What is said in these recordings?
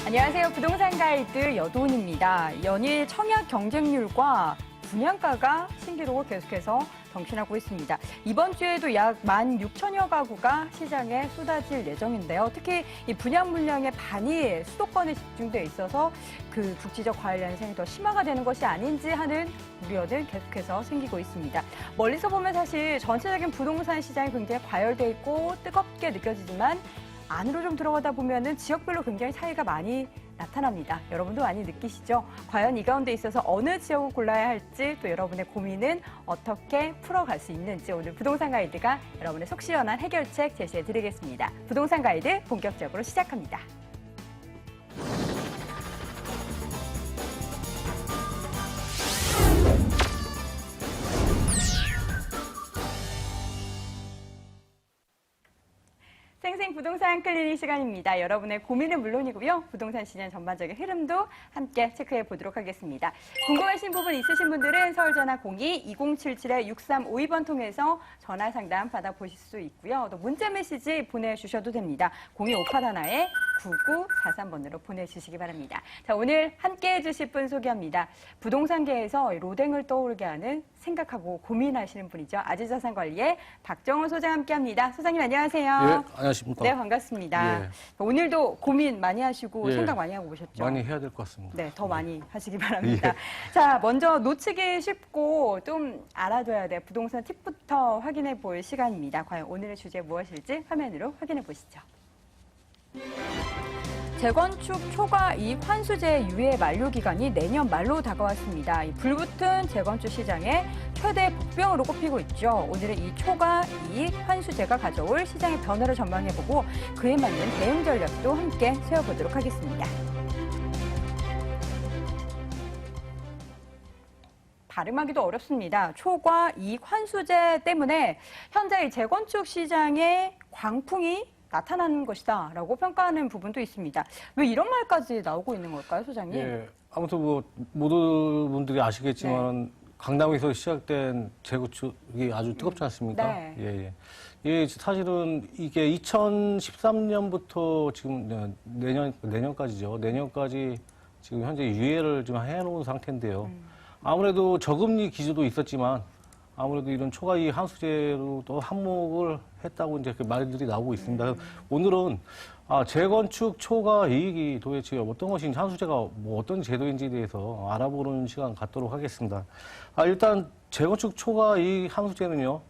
안녕하세요. 부동산 가이드 여도은입니다. 연일 청약 경쟁률과 분양가가 신기록을 계속해서 경신하고 있습니다. 이번 주에도 약 16,000여 가구가 시장에 쏟아질 예정인데요. 특히 이 분양 물량의 반이 수도권에 집중돼 있어서 그 국지적 과열 현상이 더 심화가 되는 것이 아닌지 하는 우려는 계속해서 생기고 있습니다. 멀리서 보면 사실 전체적인 부동산 시장이 굉장히 과열돼 있고 뜨겁게 느껴지지만 안으로 좀 들어가다 보면은 지역별로 굉장히 차이가 많이 나타납니다. 여러분도 많이 느끼시죠? 과연 이 가운데 있어서 어느 지역을 골라야 할지 또 여러분의 고민은 어떻게 풀어갈 수 있는지 오늘 부동산 가이드가 여러분의 속 시원한 해결책 제시해드리겠습니다. 부동산 가이드 본격적으로 시작합니다. 생생 부동산 클리닉 시간입니다. 여러분의 고민은 물론이고요. 부동산 시장 전반적인 흐름도 함께 체크해 보도록 하겠습니다. 궁금하신 부분 있으신 분들은 서울전화 02-2077-6352번 통해서 전화 상담 받아보실 수 있고요. 또 문자 메시지 보내주셔도 됩니다. 0258-9943번으로 보내주시기 바랍니다. 자, 오늘 함께 해주실 분 소개합니다. 부동산계에서 로댕을 떠오르게 하는 생각하고 고민하시는 분이죠. 아지자산관리의 박정훈 소장 함께합니다. 소장님 안녕하세요. 예, 안녕하십니까. 네, 반갑습니다. 예. 오늘도 고민 많이 하시고 예, 생각 많이 하고 오셨죠? 많이 해야 될 것 같습니다. 네, 더 많이 하시기 바랍니다. 자, 먼저 놓치기 쉽고 좀 알아둬야 될 부동산 팁부터 확인해 볼 시간입니다. 과연 오늘의 주제 무엇일지 화면으로 확인해 보시죠. 재건축 초과 이익 환수제 유예 만료 기간이 내년 말로 다가왔습니다. 이 불붙은 재건축 시장의 최대 복병으로 꼽히고 있죠. 오늘은 이 초과 이익 환수제가 가져올 시장의 변화를 전망해보고 그에 맞는 대응 전략도 함께 세워보도록 하겠습니다. 발음하기도 어렵습니다. 초과 이익 환수제 때문에 현재 이 재건축 시장의 광풍이 나타나는 것이다라고 평가하는 부분도 있습니다. 왜 이런 말까지 나오고 있는 걸까요, 소장님? 예, 아무튼 뭐 모든 분들이 아시겠지만 네. 강남에서 시작된 재건축이 아주 뜨겁지 않습니까? 네. 예, 예. 사실은 이게 2013년부터 지금 내년까지죠. 내년까지 지금 현재 유예를 좀 해놓은 상태인데요. 아무래도 저금리 기조도 있었지만 아무래도 이런 초과이익 환수제로 또 한몫을 했다고 이제 그 말들이 나오고 있습니다. 오늘은 재건축 초과이익이 도대체 어떤 것인지 환수제가 뭐 어떤 제도인지에 대해서 알아보는 시간 갖도록 하겠습니다. 일단 재건축 초과이익 환수제는요,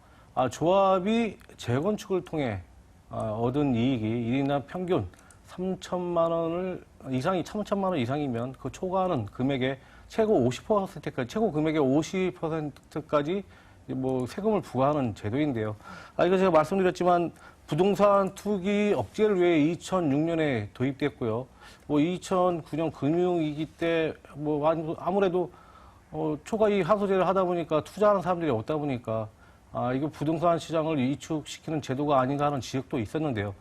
조합이 재건축을 통해 얻은 이익이 1인당 평균 3천만 원을 이상이 3천만 원 이상이면 그 초과하는 금액의 최고 50%까지 최고 금액의 50%까지 뭐 세금을 부과하는 제도인데요. 이거 제가 말씀드렸지만 부동산 투기 억제를 위해 2006년에 도입됐고요. 뭐 2009년 금융위기 때 뭐 아무래도 초과이익 환수제를 하다 보니까 투자하는 사람들이 없다 보니까 이거 부동산 시장을 위축시키는 제도가 아닌가 하는 지적도 있었는데요.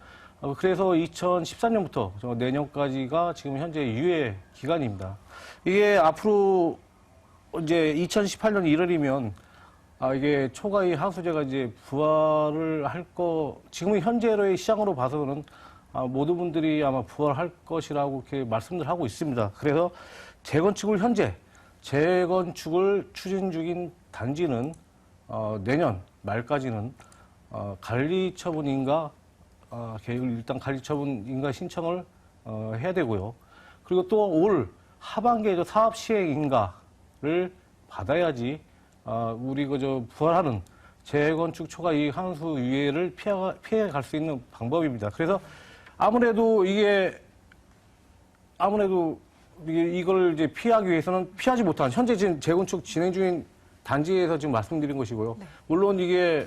그래서 2014년부터 내년까지가 지금 현재 유예 기간입니다. 이게 앞으로 이제 2018년 1월이면 이게 초과이익 환수제가 이제 부활을 지금은 현재로의 시장으로 봐서는 모든 분들이 아마 부활할 것이라고 이렇게 말씀들 하고 있습니다. 그래서 재건축을 추진 중인 단지는 내년 말까지는 관리처분인가 계획을 일단 관리처분인가 신청을 해야 되고요. 그리고 또 올 하반기에도 사업 시행인가를 받아야지 우리 부활하는 재건축 초과이익 환수 유예를 피해 갈 수 있는 방법입니다. 그래서 아무래도 이걸 이제 피하기 위해서는 피하지 못한 현재 지금 재건축 진행 중인 단지에서 지금 말씀드린 것이고요. 네. 물론 이게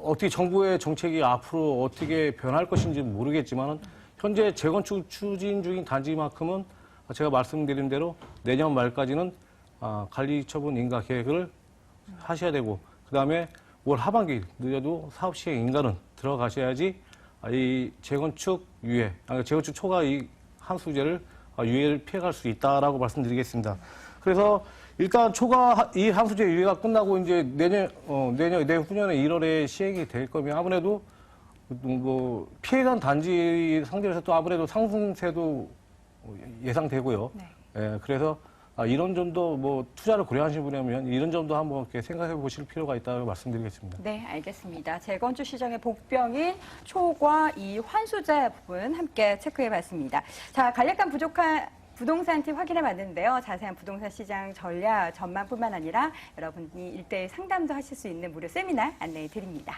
어떻게 정부의 정책이 앞으로 어떻게 변할 것인지는 모르겠지만 현재 재건축 추진 중인 단지만큼은 제가 말씀드린 대로 내년 말까지는 관리처분 인가 계획을 하셔야 되고 그다음에 올 하반기 늦어도 사업 시행 인가는 들어가셔야지 이 재건축 초과 이익 환수제를 유예를 피해갈 수 있다라고 말씀드리겠습니다. 그래서 일단 초과 이익 환수제 유예가 끝나고 이제 내후년에 1월에 시행이 될 거면 아무래도 뭐 피해간 단지 상대로 해서 또 아무래도 상승세도 예상되고요. 네. 예, 그래서 이런 점도 뭐 투자를 고려하시는 분이라면 이런 점도 한번 이렇게 생각해 보실 필요가 있다고 말씀드리겠습니다. 네, 알겠습니다. 재건축 시장의 복병인 초과 이 환수자 부분 함께 체크해 봤습니다. 자, 간략한 부족한 부동산 팁 확인해 봤는데요. 자세한 부동산 시장 전략 전망뿐만 아니라 여러분이 일대일 상담도 하실 수 있는 무료 세미나 안내해 드립니다.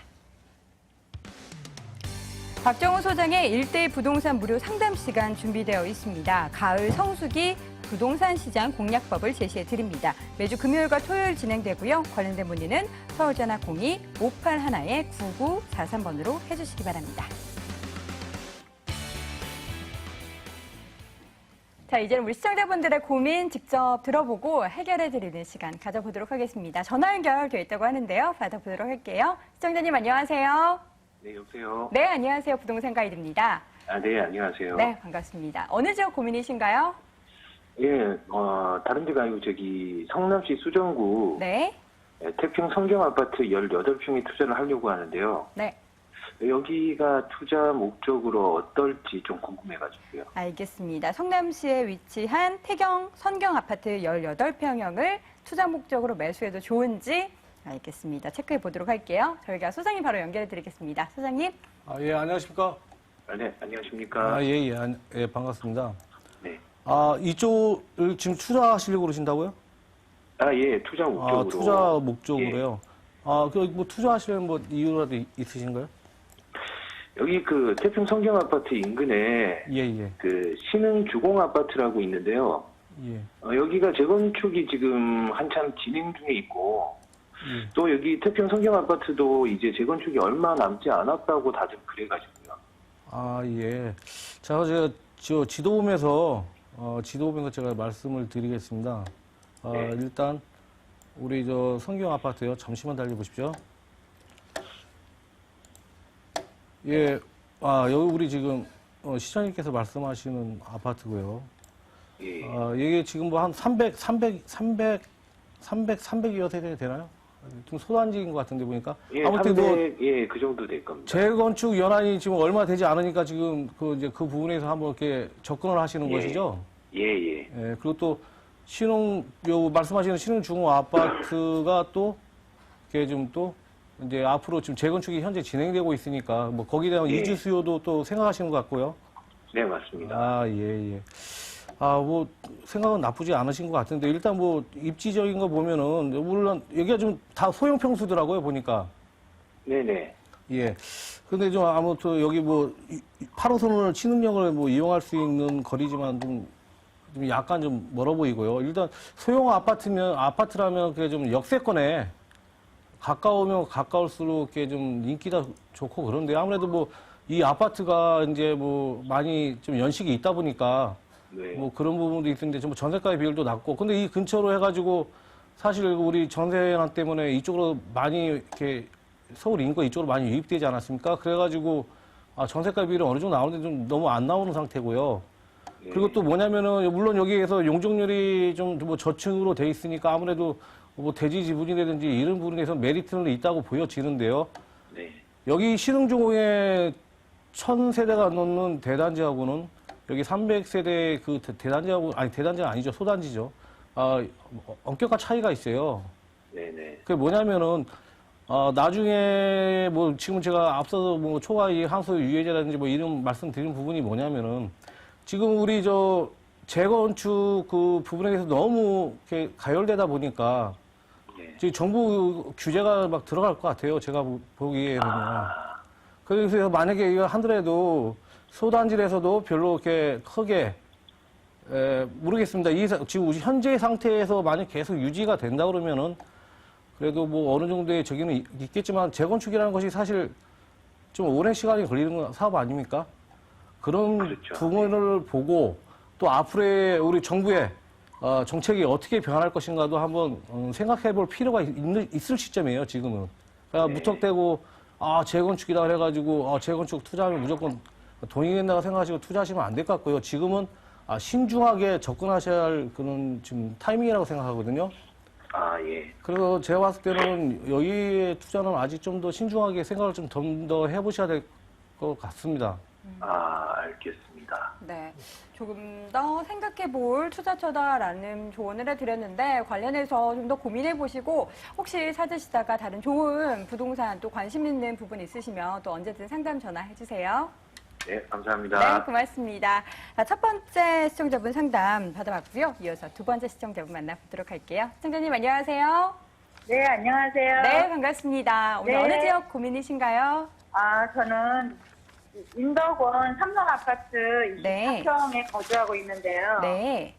박정우 소장의 일대일 부동산 무료 상담 시간 준비되어 있습니다. 가을 성수기 부동산 시장 공략법을 제시해 드립니다. 매주 금요일과 토요일 진행되고요. 관련된 문의는 서울전화 02-581-9943번으로 해주시기 바랍니다. 자, 이제는 우리 시청자분들의 고민 직접 들어보고 해결해 드리는 시간 가져보도록 하겠습니다. 전화 연결되어 있다고 하는데요. 받아보도록 할게요. 시청자님 안녕하세요. 네, 여보세요? 네, 안녕하세요. 부동산 가이드입니다. 네, 안녕하세요. 네, 반갑습니다. 어느 지역 고민이신가요? 예, 다른 데가 아니고 성남시 수정구 네. 태평 성경 아파트 18평에 투자를 하려고 하는데요. 네. 여기가 투자 목적으로 어떨지 좀 궁금해가지고요. 알겠습니다. 성남시에 위치한 태경 선경 아파트 18평형을 투자 목적으로 매수해도 좋은지 알겠습니다. 체크해 보도록 할게요. 저희가 소장님 바로 연결해 드리겠습니다. 소장님. 예, 안녕하십니까? 네, 안녕하십니까? 예, 반갑습니다. 네. 이쪽을 지금 투자하시려고 그러신다고요? 예, 투자 목적으로. 투자 목적으로요. 뭐 투자하시려면 뭐 이유라도 있으신가요? 여기 그 태평 성경 아파트 인근에 예. 그 신흥 주공 아파트라고 있는데요. 예. 여기가 재건축이 지금 한참 진행 중에 있고, 예. 또 여기 태평 성경 아파트도 이제 재건축이 얼마 남지 않았다고 다들 그래가지고요. 예. 자, 제가 지도보면서 제가 말씀을 드리겠습니다. 네. 일단 우리 성경 아파트요. 잠시만 달려보십시오. 예. 여기 우리 지금 시장님께서 말씀하시는 아파트고요. 예. 이게 지금 뭐 한 300여 세대 되나요? 좀 소단지인 것 같은데 보니까. 예, 아무튼 300, 예, 그 정도 될 겁니다. 재건축 연한이 지금 얼마 되지 않으니까 지금 그 부분에서 한번 이렇게 접근을 하시는 예. 것이죠. 예. 예, 그리고 또 말씀하시는 신흥중공 아파트가 또 이게 좀 또 이제 앞으로 지금 재건축이 현재 진행되고 있으니까 뭐 거기에 대한 예. 이주 수요도 또 생각하시는 것 같고요. 네, 맞습니다. 예. 뭐 생각은 나쁘지 않으신 것 같은데 일단 뭐 입지적인 거 보면은 물론 여기가 좀 다 소형 평수더라고요 보니까. 네네. 예. 근데 좀 아무튼 여기 뭐 8호선을 신흥역을 뭐 이용할 수 있는 거리지만 좀 약간 좀 멀어 보이고요. 일단 소형 아파트라면 그게 좀 역세권에 가까우면 가까울수록 이렇게 좀 인기가 좋고 그런데 아무래도 뭐 이 아파트가 이제 뭐 많이 좀 연식이 있다 보니까 네. 뭐 그런 부분도 있는데 좀 전세가의 비율도 낮고 근데 이 근처로 해가지고 사실 우리 전세난 때문에 이쪽으로 많이 이렇게 서울 인구 이쪽으로 많이 유입되지 않았습니까? 그래가지고 전세가 비율이 어느 정도 나오는데 좀 너무 안 나오는 상태고요. 네. 그리고 또 뭐냐면은 물론 여기에서 용적률이 좀 뭐 저층으로 돼 있으니까 아무래도 뭐 대지 지분이라든지 이런 부분에서 메리트는 있다고 보여지는데요. 네. 여기 신흥종의 1000세대가 넘는 대단지하고는 여기 300세대 그 대단지하고 대단지는 아니죠. 소단지죠. 엄격한 차이가 있어요. 네네. 그게 뭐냐면은 나중에 뭐 지금 제가 앞서서 뭐 초과 이익 항소 유예제라든지 뭐 이런 말씀드린 부분이 뭐냐면은 지금 우리 재건축 그 부분에 대해서 너무 이렇게 가열되다 보니까 네. 지금 정부 규제가 막 들어갈 것 같아요. 제가 보기에는요. 그래서 만약에 이거 하더라도 소단지에서도 별로 이렇게 크게 모르겠습니다. 지금 우리 현재 상태에서 만약 계속 유지가 된다 그러면은 그래도 뭐 어느 정도의 저기는 있겠지만 재건축이라는 것이 사실 좀 오랜 시간이 걸리는 사업 아닙니까? 그런 그렇죠. 부분을 보고 또 앞으로의 우리 정부의 정책이 어떻게 변할 것인가도 한번 생각해 볼 필요가 있을 시점이에요, 지금은. 그러니까 네. 무턱대고 재건축이다 그래가지고 재건축 투자하면 무조건 돈이 된다고 생각하시고 투자하시면 안 될 것 같고요. 지금은 신중하게 접근하셔야 할 그런 지금 타이밍이라고 생각하거든요. 예. 그래서 제가 봤을 때는 여기에 투자는 아직 좀 더 신중하게 생각을 좀 더 해보셔야 될 것 같습니다. 알겠습니다. 네, 조금 더 생각해볼 투자처다라는 조언을 해드렸는데 관련해서 좀 더 고민해보시고 혹시 찾으시다가 다른 좋은 부동산 또 관심 있는 부분 있으시면 또 언제든 상담 전화해주세요. 네, 감사합니다. 네, 고맙습니다. 자, 첫 번째 시청자분 상담 받아봤고요. 이어서 두 번째 시청자분 만나보도록 할게요. 시청자님 안녕하세요. 네, 안녕하세요. 네, 반갑습니다. 오늘 네. 어느 지역 고민이신가요? 저는 인덕원 삼성아파트 네. 24평에 거주하고 있는데요. 네.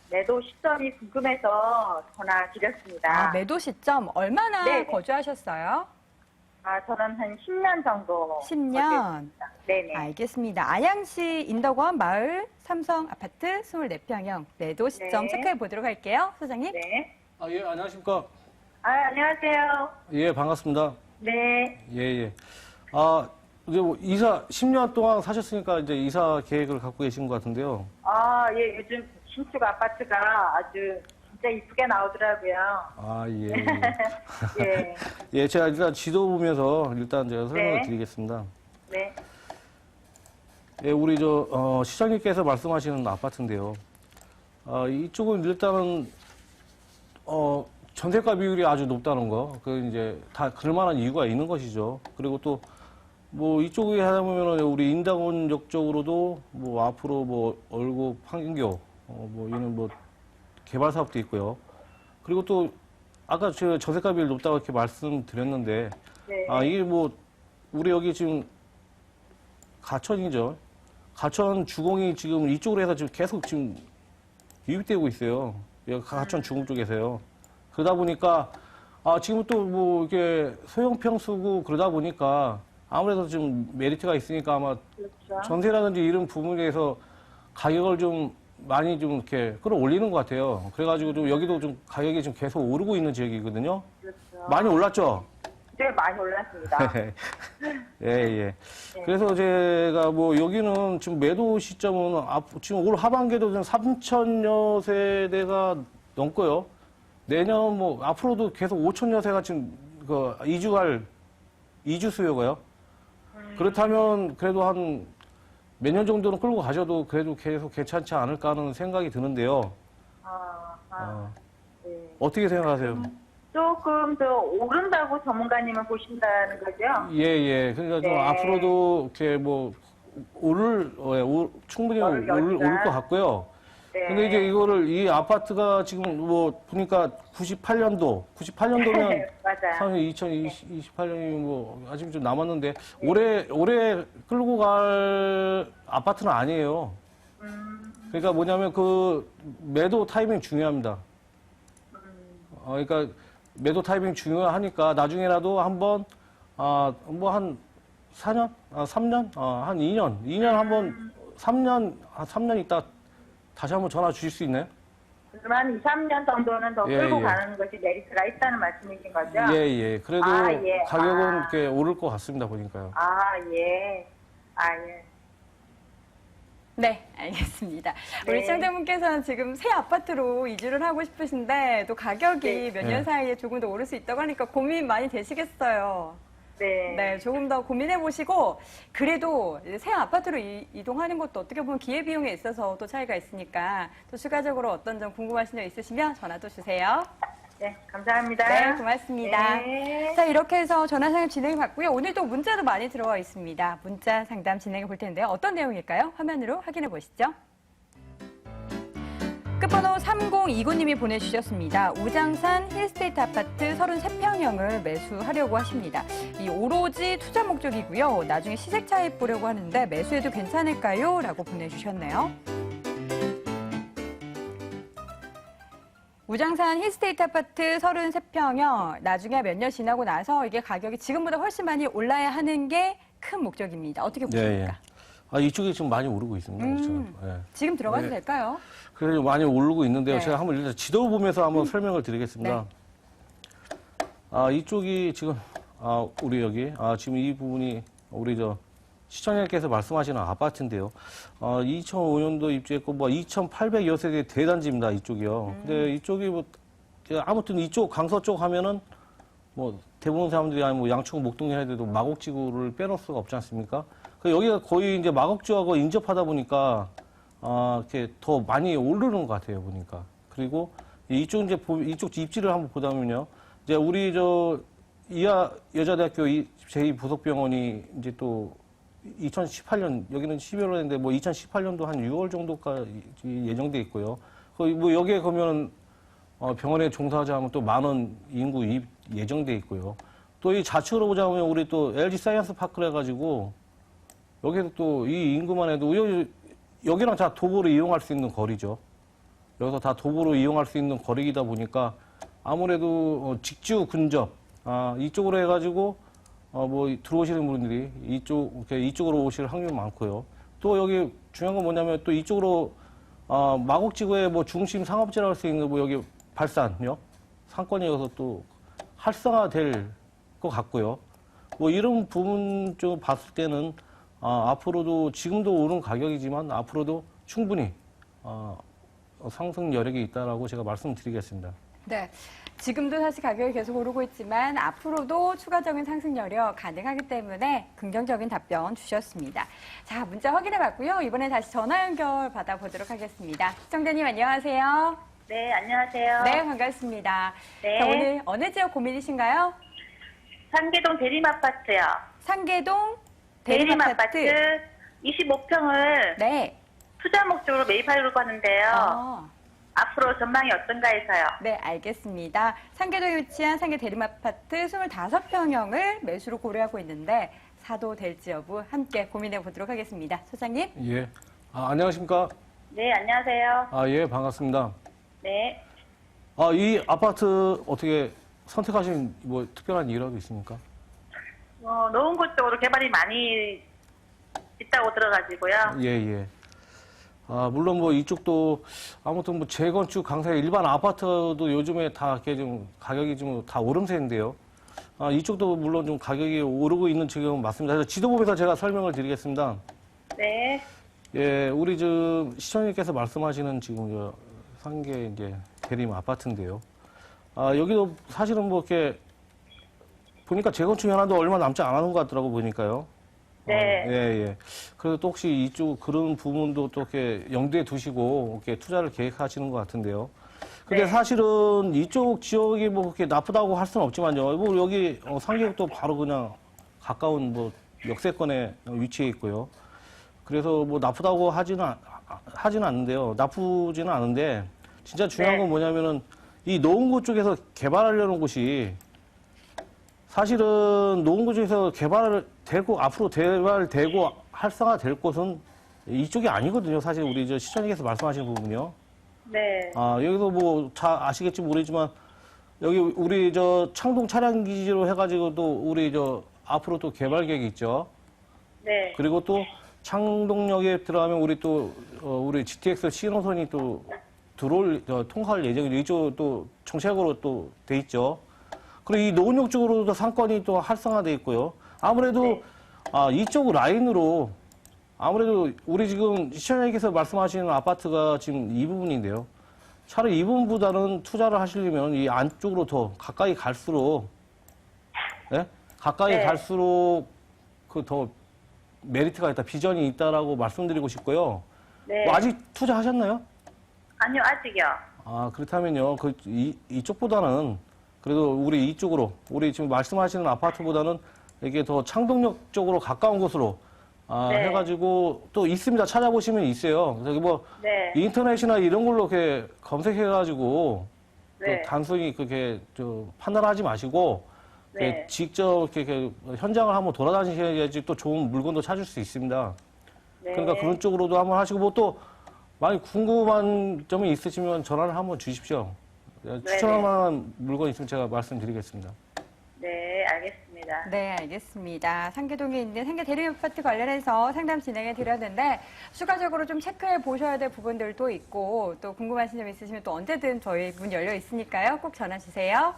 매도 시점이 궁금해서 전화 드렸습니다. 매도 시점 얼마나 네. 거주하셨어요? 저는 한 10년 정도 10년. 거주했습니다. 네네. 알겠습니다. 안양시 인덕원 마을 삼성 아파트 24평형 매도 시점 네. 체크해 보도록 할게요. 소장님. 네. 예, 안녕하십니까? 안녕하세요. 예, 반갑습니다. 네. 예, 예. 이제 뭐 이사 10년 동안 사셨으니까 이제 이사 계획을 갖고 계신 것 같은데요. 예, 요즘 신축 아파트가 아주 진짜 이쁘게 나오더라고요. 예, 예. 예. 예, 제가 일단 지도 보면서 일단 제가 설명을 네. 드리겠습니다. 네. 예, 우리 시장님께서 말씀하시는 아파트인데요. 이쪽은 일단은, 전세가 비율이 아주 높다는 거. 이제 다 그럴만한 이유가 있는 것이죠. 그리고 또, 뭐 이쪽에 하다 보면은 우리 인당원역 쪽으로도 뭐 앞으로 뭐 얼곡, 판교, 뭐 이런 뭐 개발 사업도 있고요. 그리고 또 아까 제가 전세가 비율 높다고 이렇게 말씀드렸는데, 네. 이게 뭐 우리 여기 지금 가천이죠. 가천 주공이 지금 이쪽으로 해서 지금 계속 지금 유입되고 있어요. 여기 가천 주공 쪽에서요. 그러다 보니까, 지금 또 뭐 이게 소형 평수고 그러다 보니까 아무래도 좀 메리트가 있으니까 아마 그렇죠. 전세라든지 이런 부분에서 가격을 좀 많이 좀 이렇게 끌어올리는 것 같아요. 그래가지고 좀 여기도 좀 가격이 좀 계속 오르고 있는 지역이거든요. 그렇죠. 많이 올랐죠? 네, 많이 올랐습니다. 예, 예. 그래서 제가 뭐 여기는 지금 매도 시점은 지금 올 하반기에도 좀 3천여 세대가 넘고요. 내년 뭐 앞으로도 계속 5천여 세가 지금 이주 수요가요. 그렇다면 그래도 한 몇 년 정도는 끌고 가셔도 그래도 계속 괜찮지 않을까 하는 생각이 드는데요. 네. 어떻게 생각하세요? 조금 더 오른다고 전문가님은 보신다는 거죠? 예, 예. 그러니까 좀 네. 앞으로도 이렇게 뭐 충분히 오를 올 여지가. 것 같고요. 네. 근데 이제 이 아파트가 지금 뭐 보니까 98년도면 맞아요. 2028년이 뭐 아직 좀 남았는데 올해 끌고 갈 아파트는 아니에요. 그러니까 뭐냐면 그 매도 타이밍 중요합니다. 그러니까 매도 타이밍 중요하니까 나중에라도 한번 뭐 한 4년, 3년, 한 2년 한번 3년 있다 다시 한번 전화 주실 수 있나요? 그러면 2, 3년 정도는 더 예, 끌고 예. 가는 것이 메리트가 있다는 말씀이신 거죠? 예, 예. 그래도 예. 가격은 이렇게 오를 것 같습니다, 보니까요. 예. 예. 네, 알겠습니다. 네. 우리 시청자분께서는 지금 새 아파트로 이주를 하고 싶으신데 또 가격이 네. 몇 년 네. 사이에 조금 더 오를 수 있다고 하니까 고민 많이 되시겠어요. 네. 네, 조금 더 고민해 보시고 그래도 이제 새 아파트로 이동하는 것도 어떻게 보면 기회비용에 있어서 또 차이가 있으니까 또 추가적으로 어떤 점 궁금하신 점 있으시면 전화도 주세요. 네, 감사합니다. 네, 고맙습니다. 네. 자, 이렇게 해서 전화 상담 진행해 봤고요. 오늘도 문자도 많이 들어와 있습니다. 문자 상담 진행해 볼 텐데요. 어떤 내용일까요? 화면으로 확인해 보시죠. 끝번호 3029님이 보내주셨습니다. 우장산 힐스테이트 아파트 33평형을 매수하려고 하십니다. 이 오로지 투자 목적이고요. 나중에 시세 차익 보려고 하는데 매수해도 괜찮을까요? 라고 보내주셨네요. 우장산 힐스테이트 아파트 33평형 나중에 몇 년 지나고 나서 이게 가격이 지금보다 훨씬 많이 올라야 하는 게 큰 목적입니다. 어떻게 보십니까? 이쪽이 지금 많이 오르고 있습니다. 그렇죠. 예. 지금 들어가도 네. 될까요? 그래서 많이 오르고 있는데요. 네. 제가 한번 일단 지도 보면서 한번 설명을 드리겠습니다. 이쪽이 지금, 우리 여기, 지금 이 부분이 우리 시청자님께서 말씀하시는 아파트인데요. 2005년도 입주했고, 뭐 2,800여 세대 대단지입니다. 이쪽이요. 근데 이쪽이 뭐, 아무튼 이쪽 강서 쪽 하면은 뭐 대부분 사람들이 뭐 양천 목동리 해도 마곡지구를 빼놓을 수가 없지 않습니까? 그 여기가 거의 이제 마곡지하고 인접하다 보니까 이렇게 더 많이 오르는 것 같아요 보니까. 그리고 이쪽 이제 이쪽 입지를 한번 보다 보면요, 이제 우리 저 이하 여자대학교 제2부속병원이 이제 또 2018년 여기는 12월인데 뭐 2018년도 한 6월 정도까지 예정돼 있고요. 거의 뭐 여기에 가면 병원에 종사하자면 또 10,000원 인구 유입 예정돼 있고요. 또 이 좌측으로 보자면 우리 또 LG 사이언스 파크를 해가지고 여기서 또 이 인구만 해도 여기랑 다 도보로 이용할 수 있는 거리죠. 여기서 다 도보로 이용할 수 있는 거리이다 보니까 아무래도 직주 근접 이쪽으로 해가지고 뭐 들어오시는 분들이 이쪽으로 오실 확률이 많고요. 또 여기 중요한 건 뭐냐면 또 이쪽으로 마곡지구의 뭐 중심 상업지라 할 수 있는 뭐 여기 발산역 상권이어서 또 활성화될 것 같고요. 뭐 이런 부분 좀 봤을 때는 앞으로도 지금도 오른 가격이지만 앞으로도 충분히 상승 여력이 있다라고 제가 말씀드리겠습니다. 네. 지금도 사실 가격이 계속 오르고 있지만 앞으로도 추가적인 상승 여력 가능하기 때문에 긍정적인 답변 주셨습니다. 자, 문자 확인해 봤고요. 이번에 다시 전화 연결 받아보도록 하겠습니다. 시청자님 안녕하세요. 네, 안녕하세요. 네, 반갑습니다. 네. 자, 오늘 어느 지역 고민이신가요? 상계동 대림아파트요. 상계동 대림아파트 25평을 네. 투자 목적으로 매입하려고 하는데요. 앞으로 전망이 어떤가 해서요. 네, 알겠습니다. 상계도에 위치한 상계 대림아파트 25평형을 매수로 고려하고 있는데 사도 될지 여부 함께 고민해 보도록 하겠습니다. 소장님. 예. 안녕하십니까? 네, 안녕하세요. 예, 반갑습니다. 네. 이 아파트 어떻게 선택하신 뭐 특별한 이유라도 있습니까? 노원구 쪽으로 개발이 많이 있다고 들어가지고요. 예, 예. 물론 뭐 이쪽도 아무튼 뭐 재건축 강세 일반 아파트도 요즘에 다 이렇게 좀 가격이 좀 다 오름세인데요. 이쪽도 물론 좀 가격이 오르고 있는 지금 맞습니다. 그래서 지도 보면서 제가 설명을 드리겠습니다. 네. 예, 우리 저 시청자님께서 말씀하시는 지금 저 상계 이제 대림 아파트인데요. 여기도 사실은 뭐 이렇게 보니까 재건축 현황도 얼마 남지 않은 것 같더라고 보니까요. 네. 예, 예. 그래서 또 혹시 이쪽 그런 부분도 또 이렇게 염두에 두시고 이렇게 투자를 계획하시는 것 같은데요. 근데 네. 사실은 이쪽 지역이 뭐 그렇게 나쁘다고 할 수는 없지만요. 뭐 여기 상계역도 바로 그냥 가까운 뭐 역세권에 위치해 있고요. 그래서 뭐 나쁘다고 하지는 않는데요. 나쁘지는 않은데 진짜 중요한 네. 건 뭐냐면은 이 노원구 쪽에서 개발하려는 곳이 사실은 노원구 쪽에서 앞으로 개발되고 활성화될 곳은 이쪽이 아니거든요. 사실 우리 저 시청자께서 말씀하시는 부분이요. 네. 여기서 뭐 잘 아시겠지 모르지만 여기 우리 저 창동 차량 기지로 해가지고 또 우리 저 앞으로 또 개발 계획이 있죠. 네. 그리고 또 창동역에 들어가면 우리 또 우리 GTX 신호선이 또 통과할 예정이죠. 이쪽 또 정책으로 또 돼 있죠. 그리고 이 노원역 쪽으로도 상권이 또 활성화돼 있고요. 아무래도 네. 이쪽 라인으로 아무래도 우리 지금 시청자님께서 말씀하시는 아파트가 지금 이 부분인데요. 차라리 이 부분보다는 투자를 하시려면 이 안쪽으로 더 가까이 갈수록 가까이 네. 갈수록 그 더 메리트가 있다, 비전이 있다라고 말씀드리고 싶고요. 네. 뭐 아직 투자하셨나요? 아니요, 아직이요. 그렇다면요. 이쪽보다는 그래도 우리 이쪽으로, 우리 지금 말씀하시는 아파트보다는 이게 더 창동역 쪽으로 가까운 곳으로 네. 해가지고 또 있습니다. 찾아보시면 있어요. 저기 뭐 네. 인터넷이나 이런 걸로 이렇게 검색해가지고 네. 또 단순히 그렇게 판단하지 마시고 네. 이렇게 직접 이렇게 현장을 한번 돌아다니셔야지 또 좋은 물건도 찾을 수 있습니다. 네. 그러니까 그런 쪽으로도 한번 하시고 뭐 또 많이 궁금한 점이 있으시면 전화를 한번 주십시오. 추천할 만한 물건 있으면 제가 말씀드리겠습니다. 네, 알겠습니다. 네, 알겠습니다. 상계동에 있는 상계 대림아파트 관련해서 상담 진행해 드렸는데 추가적으로 좀 체크해 보셔야 될 부분들도 있고 또 궁금하신 점 있으시면 또 언제든 저희 문 열려 있으니까요. 꼭 전화 주세요.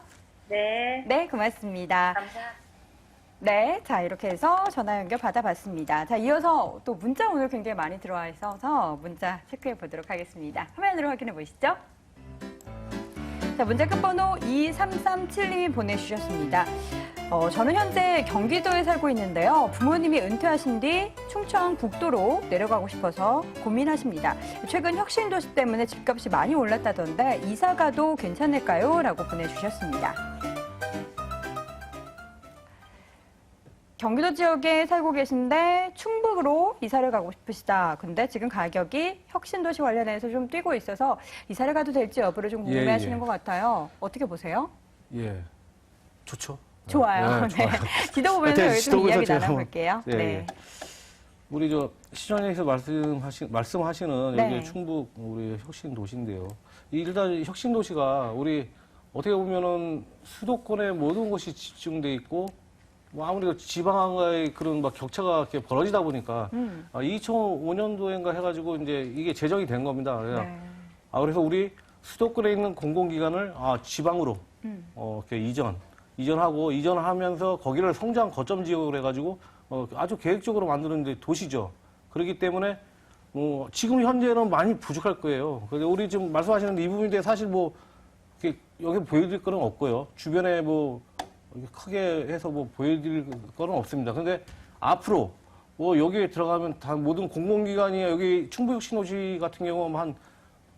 네. 네, 고맙습니다. 감사합니다. 네, 자 이렇게 해서 전화 연결 받아봤습니다. 자 이어서 또 문자 오늘 굉장히 많이 들어와 있어서 문자 체크해 보도록 하겠습니다. 화면으로 확인해 보시죠. 자 문자 끝번호 2337님이 보내주셨습니다. 저는 현재 경기도에 살고 있는데요. 부모님이 은퇴하신 뒤 충청북도로 내려가고 싶어서 고민하십니다. 최근 혁신도시 때문에 집값이 많이 올랐다던데 이사 가도 괜찮을까요? 라고 보내주셨습니다. 경기도 지역에 살고 계신데 충북으로 이사를 가고 싶으시다. 근데 지금 가격이 혁신도시 관련해서 좀 뛰고 있어서 이사를 가도 될지 여부를 좀 궁금해하시는 예. 것 같아요. 어떻게 보세요? 예, 좋죠. 좋아요. 네, 좋아요. 지도 보면서 하여튼 여기 좀 지도 이야기 보면서 나눠볼게요. 예, 예. 우리 시장에서 말씀하시는 네. 여기 충북 우리 혁신 도시인데요. 일단 혁신 도시가 우리 어떻게 보면은 수도권의 모든 것이 집중돼 있고 뭐 아무래도 지방과의 그런 막 격차가 이렇게 벌어지다 보니까 2005년도인가 해가지고 이제 이게 제정이 된 겁니다. 네. 그래서 우리 수도권에 있는 공공기관을 지방으로 이렇게 이전하면서 거기를 성장 거점 지역으로 해가지고 아주 계획적으로 만드는 데 도시죠. 그렇기 때문에 지금 현재는 많이 부족할 거예요. 그래서 우리 지금 말씀하시는 이 부분에 대해 사실 뭐 이렇게 여기 보여드릴 거는 없고요. 주변에 뭐 크게 해서 뭐 보여드릴 거는 없습니다. 근데 앞으로 뭐 여기에 들어가면 다 모든 공공기관이 여기 충북혁신도시 같은 경우는 한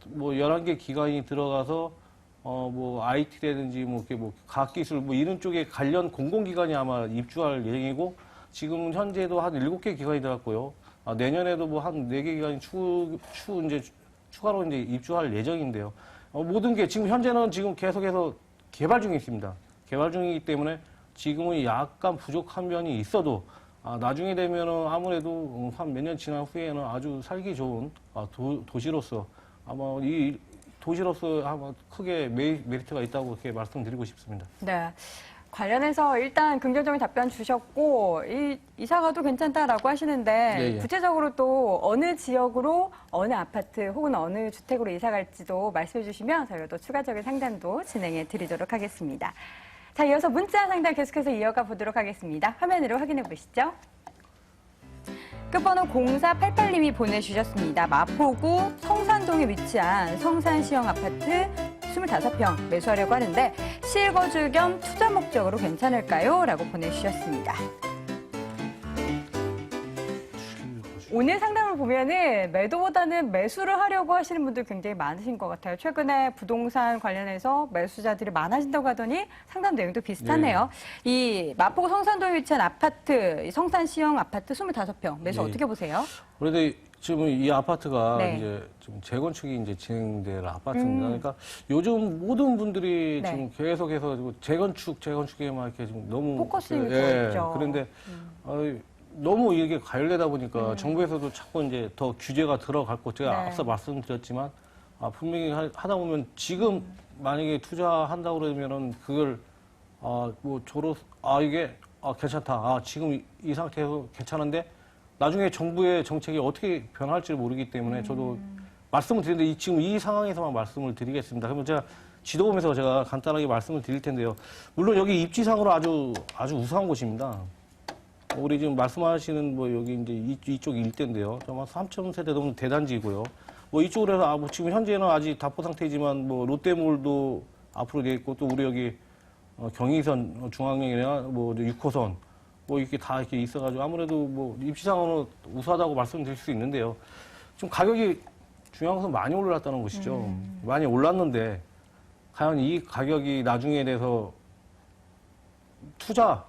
뭐 11개 기관이 들어가서 뭐 IT라든지 뭐 이렇게 뭐 과학기술 뭐 이런 쪽에 관련 공공기관이 아마 입주할 예정이고 지금 현재도 한 7개 기관이 들어갔고요. 내년에도 뭐 한 4개 기관이 이제 추가로 이제 입주할 예정인데요. 모든 게 지금 현재는 지금 계속해서 개발 중에 있습니다. 개발 중이기 때문에 지금은 약간 부족한 면이 있어도 나중에 되면은 아무래도 한 몇 년 지난 후에는 아주 살기 좋은 도시로서 아마 이 도시로서 아마 크게 메리트가 있다고 이렇게 말씀드리고 싶습니다. 네. 관련해서 일단 긍정적인 답변 주셨고 이사 가도 괜찮다라고 하시는데 예, 예. 구체적으로 또 어느 지역으로 어느 아파트 혹은 어느 주택으로 이사 갈지도 말씀해 주시면 저희가 또 추가적인 상담도 진행해 드리도록 하겠습니다. 자, 이어서 문자 상담 계속해서 이어가 보도록 하겠습니다. 화면으로 확인해 보시죠. 끝번호 0488님이 보내주셨습니다. 마포구 성산동에 위치한 성산시형 아파트 25평 매수하려고 하는데 실거주 겸 투자 목적으로 괜찮을까요? 라고 보내주셨습니다. 오늘 상담을 보면은 매도보다는 매수를 하려고 하시는 분들 굉장히 많으신 것 같아요. 최근에 부동산 관련해서 매수자들이 많아진다고 하더니 상담 내용도 비슷하네요. 이 마포구 성산동에 위치한 아파트, 이 성산시형 아파트 25평 매수 예. 어떻게 보세요? 그런데 지금 이 아파트가 네. 이제 좀 재건축이 이제 진행될 아파트입니다. 그러니까 요즘 모든 분들이 네. 지금 계속해서 재건축에만 이렇게 지금 너무 포커스가 있죠. 그런데 너무 이게 가열되다 보니까 정부에서도 자꾸 이제 더 규제가 들어갈 거 제가 네. 앞서 말씀드렸지만 분명히 하다 보면 지금 만약에 투자한다고 그러면은 그걸 이게 괜찮다. 지금 이 상태에서 괜찮은데 나중에 정부의 정책이 어떻게 변할지 모르기 때문에 저도 말씀을 드리는데 지금 이 상황에서만 말씀을 드리겠습니다. 그러면 제가 지도 보면서 제가 간단하게 말씀을 드릴 텐데요. 물론 여기 입지상으로 아주 우수한 곳입니다. 우리 지금 말씀하시는 뭐 여기 이제 이쪽 일대인데요. 아마 3,000세대 넘는 대단지이고요. 뭐 이쪽으로 해서 뭐 지금 현재는 아직 답보 상태이지만 뭐 롯데몰도 앞으로 돼 있고 또 우리 여기 경의선 중앙역이나 뭐 6호선 뭐 이렇게 다 이렇게 있어가지고 아무래도 뭐 입지상으로 우수하다고 말씀드릴 수 있는데요. 좀 가격이 중요한 것은 많이 올랐다는 것이죠. 많이 올랐는데 과연 이 가격이 나중에 돼서 투자?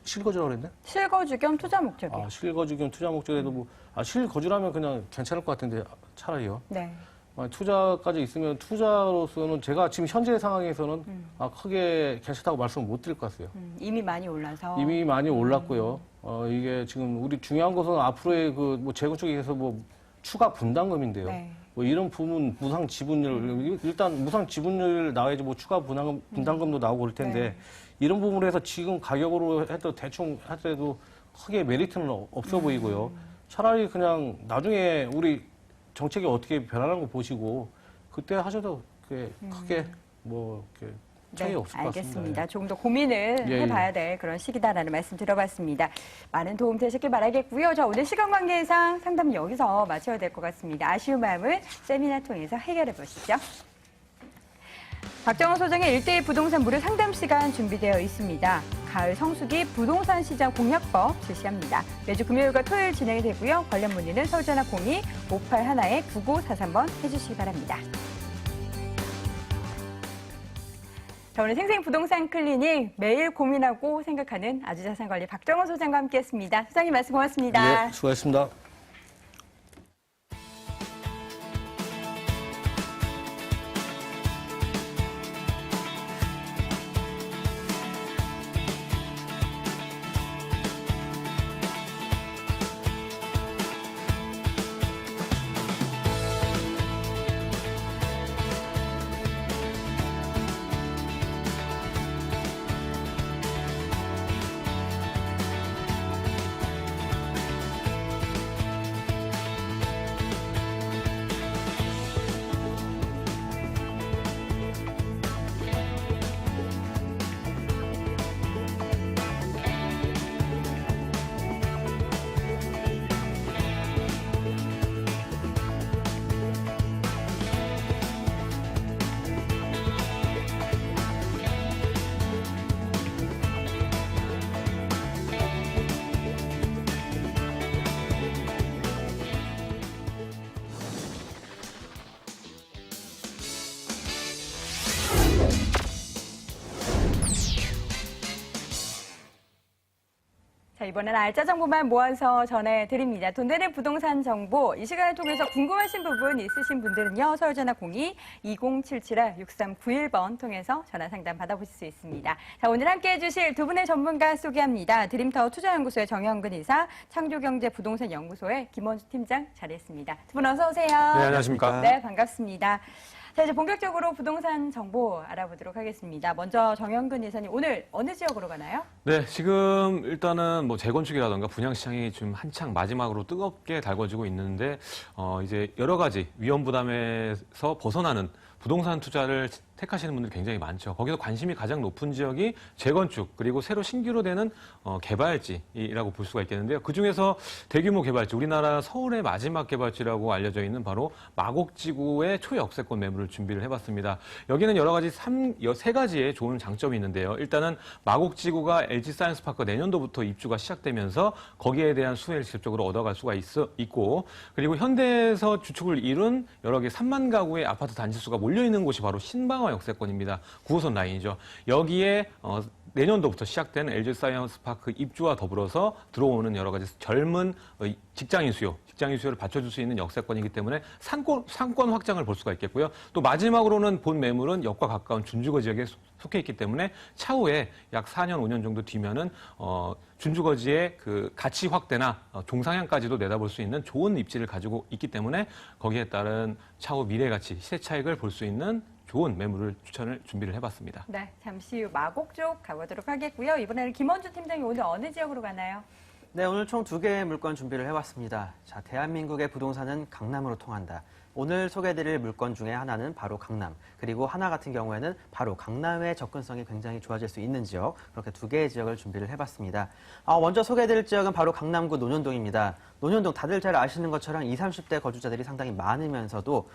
실거주라고 그랬네? 실거주 겸 투자 목적이요. 실거주 겸 투자 목적에도 뭐, 실거주라면 그냥 괜찮을 것 같은데, 차라리요. 네. 투자까지 있으면 투자로서는 제가 지금 현재 상황에서는 크게 괜찮다고 말씀을 못 드릴 것 같아요. 이미 많이 올라서. 이미 많이 올랐고요. 이게 지금 우리 중요한 것은 앞으로의 뭐 재건축에 의해서 뭐 추가 분담금인데요. 네. 뭐 이런 부분 무상 지분율 일단 무상 지분율 나와야지 뭐 추가 분담금도 나오고 그럴 텐데 네. 이런 부분으로 해서 지금 가격으로 해도 대충 하더라도 크게 메리트는 없어 보이고요. 차라리 그냥 나중에 우리 정책이 어떻게 변하는 거 보시고 그때 하셔도 크게 뭐 이렇게 차이 없을 것 같습니다. 알겠습니다. 조금 더 고민을 예, 해봐야 될 그런 시기다라는 말씀 드려봤습니다. 많은 도움 되셨길 바라겠고요. 자, 오늘 시간 관계상 상담 여기서 마쳐야 될 것 같습니다. 아쉬운 마음을 세미나 통해서 해결해 보시죠. 박정호 소장의 1대1 부동산 무료 상담 시간 준비되어 있습니다. 가을 성수기 부동산 시장 공략법 실시합니다. 매주 금요일과 토요일 진행이 되고요. 관련 문의는 서울전화 02-581-9943번 해주시기 바랍니다. 자, 오늘 생생 부동산 클리닉 매일 고민하고 생각하는 아주자산관리 박정호 소장과 함께했습니다. 소장님 말씀 고맙습니다. 네, 수고하셨습니다. 자, 이번엔 알짜 정보만 모아서 전해드립니다. 돈 되는 부동산 정보, 이 시간을 통해서 궁금하신 부분 있으신 분들은요. 서울전화 02-2077-6391번 통해서 전화 상담 받아보실 수 있습니다. 자, 오늘 함께해 주실 두 분의 전문가 소개합니다. 드림타워 투자연구소의 정영근 이사, 창조경제부동산연구소의 김원주 팀장 자리했습니다. 두 분 어서 오세요. 네, 안녕하십니까. 네, 반갑습니다. 자, 이제 본격적으로 부동산 정보 알아보도록 하겠습니다. 먼저 정영근 이사님, 오늘 어느 지역으로 가나요? 네, 지금 일단은 뭐 재건축이라던가 분양 시장이 지금 한창 마지막으로 뜨겁게 달궈지고 있는데 이제 여러 가지 위험 부담에서 벗어나는 부동산 투자를 택하시는 분들이 굉장히 많죠. 거기서 관심이 가장 높은 지역이 재건축 그리고 새로 신규로 되는 개발지라고 볼 수가 있겠는데요. 그중에서 대규모 개발지, 우리나라 서울의 마지막 개발지라고 알려져 있는 바로 마곡지구의 초역세권 매물을 준비를 해봤습니다. 여기는 여러 가지 세 가지의 좋은 장점이 있는데요. 일단은 마곡지구가 LG사이언스파크 내년도부터 입주가 시작되면서 거기에 대한 수혜를 직접적으로 얻어갈 수가 있고, 그리고 현대에서 주축을 이룬 여러 개 3만 가구의 아파트 단지 수가 몰려있는 곳이 바로 신방화 역세권입니다. 9호선 라인이죠. 여기에 내년도부터 시작된 LG사이언스파크 입주와 더불어서 들어오는 여러 가지 젊은 직장인 수요를 받쳐줄 수 있는 역세권이기 때문에 상권 확장을 볼 수가 있겠고요. 또 마지막으로는 본 매물은 역과 가까운 준주거 지역에 속해 있기 때문에 차후에 약 4년, 5년 정도 뒤면은 준주거지의 그 가치 확대나 종상향까지도 내다볼 수 있는 좋은 입지를 가지고 있기 때문에 거기에 따른 차후 미래 가치, 시세 차익을 볼 수 있는 좋은 매물을 준비를 해봤습니다. 네, 잠시 후 마곡 쪽 가보도록 하겠고요. 이번에는 김원주 팀장이 오늘 어느 지역으로 가나요? 네, 오늘 총 2개의 물건 준비를 해봤습니다. 자, 대한민국의 부동산은 강남으로 통한다. 오늘 소개해드릴 물건 중에 하나는 바로 강남, 그리고 하나 같은 경우에는 바로 강남의 접근성이 굉장히 좋아질 수 있는 지역, 그렇게 2개의 지역을 준비를 해봤습니다. 먼저 소개해드릴 지역은 바로 강남구 논현동입니다. 논현동 다들 잘 아시는 것처럼 20, 30대 거주자들이 상당히 많으면서도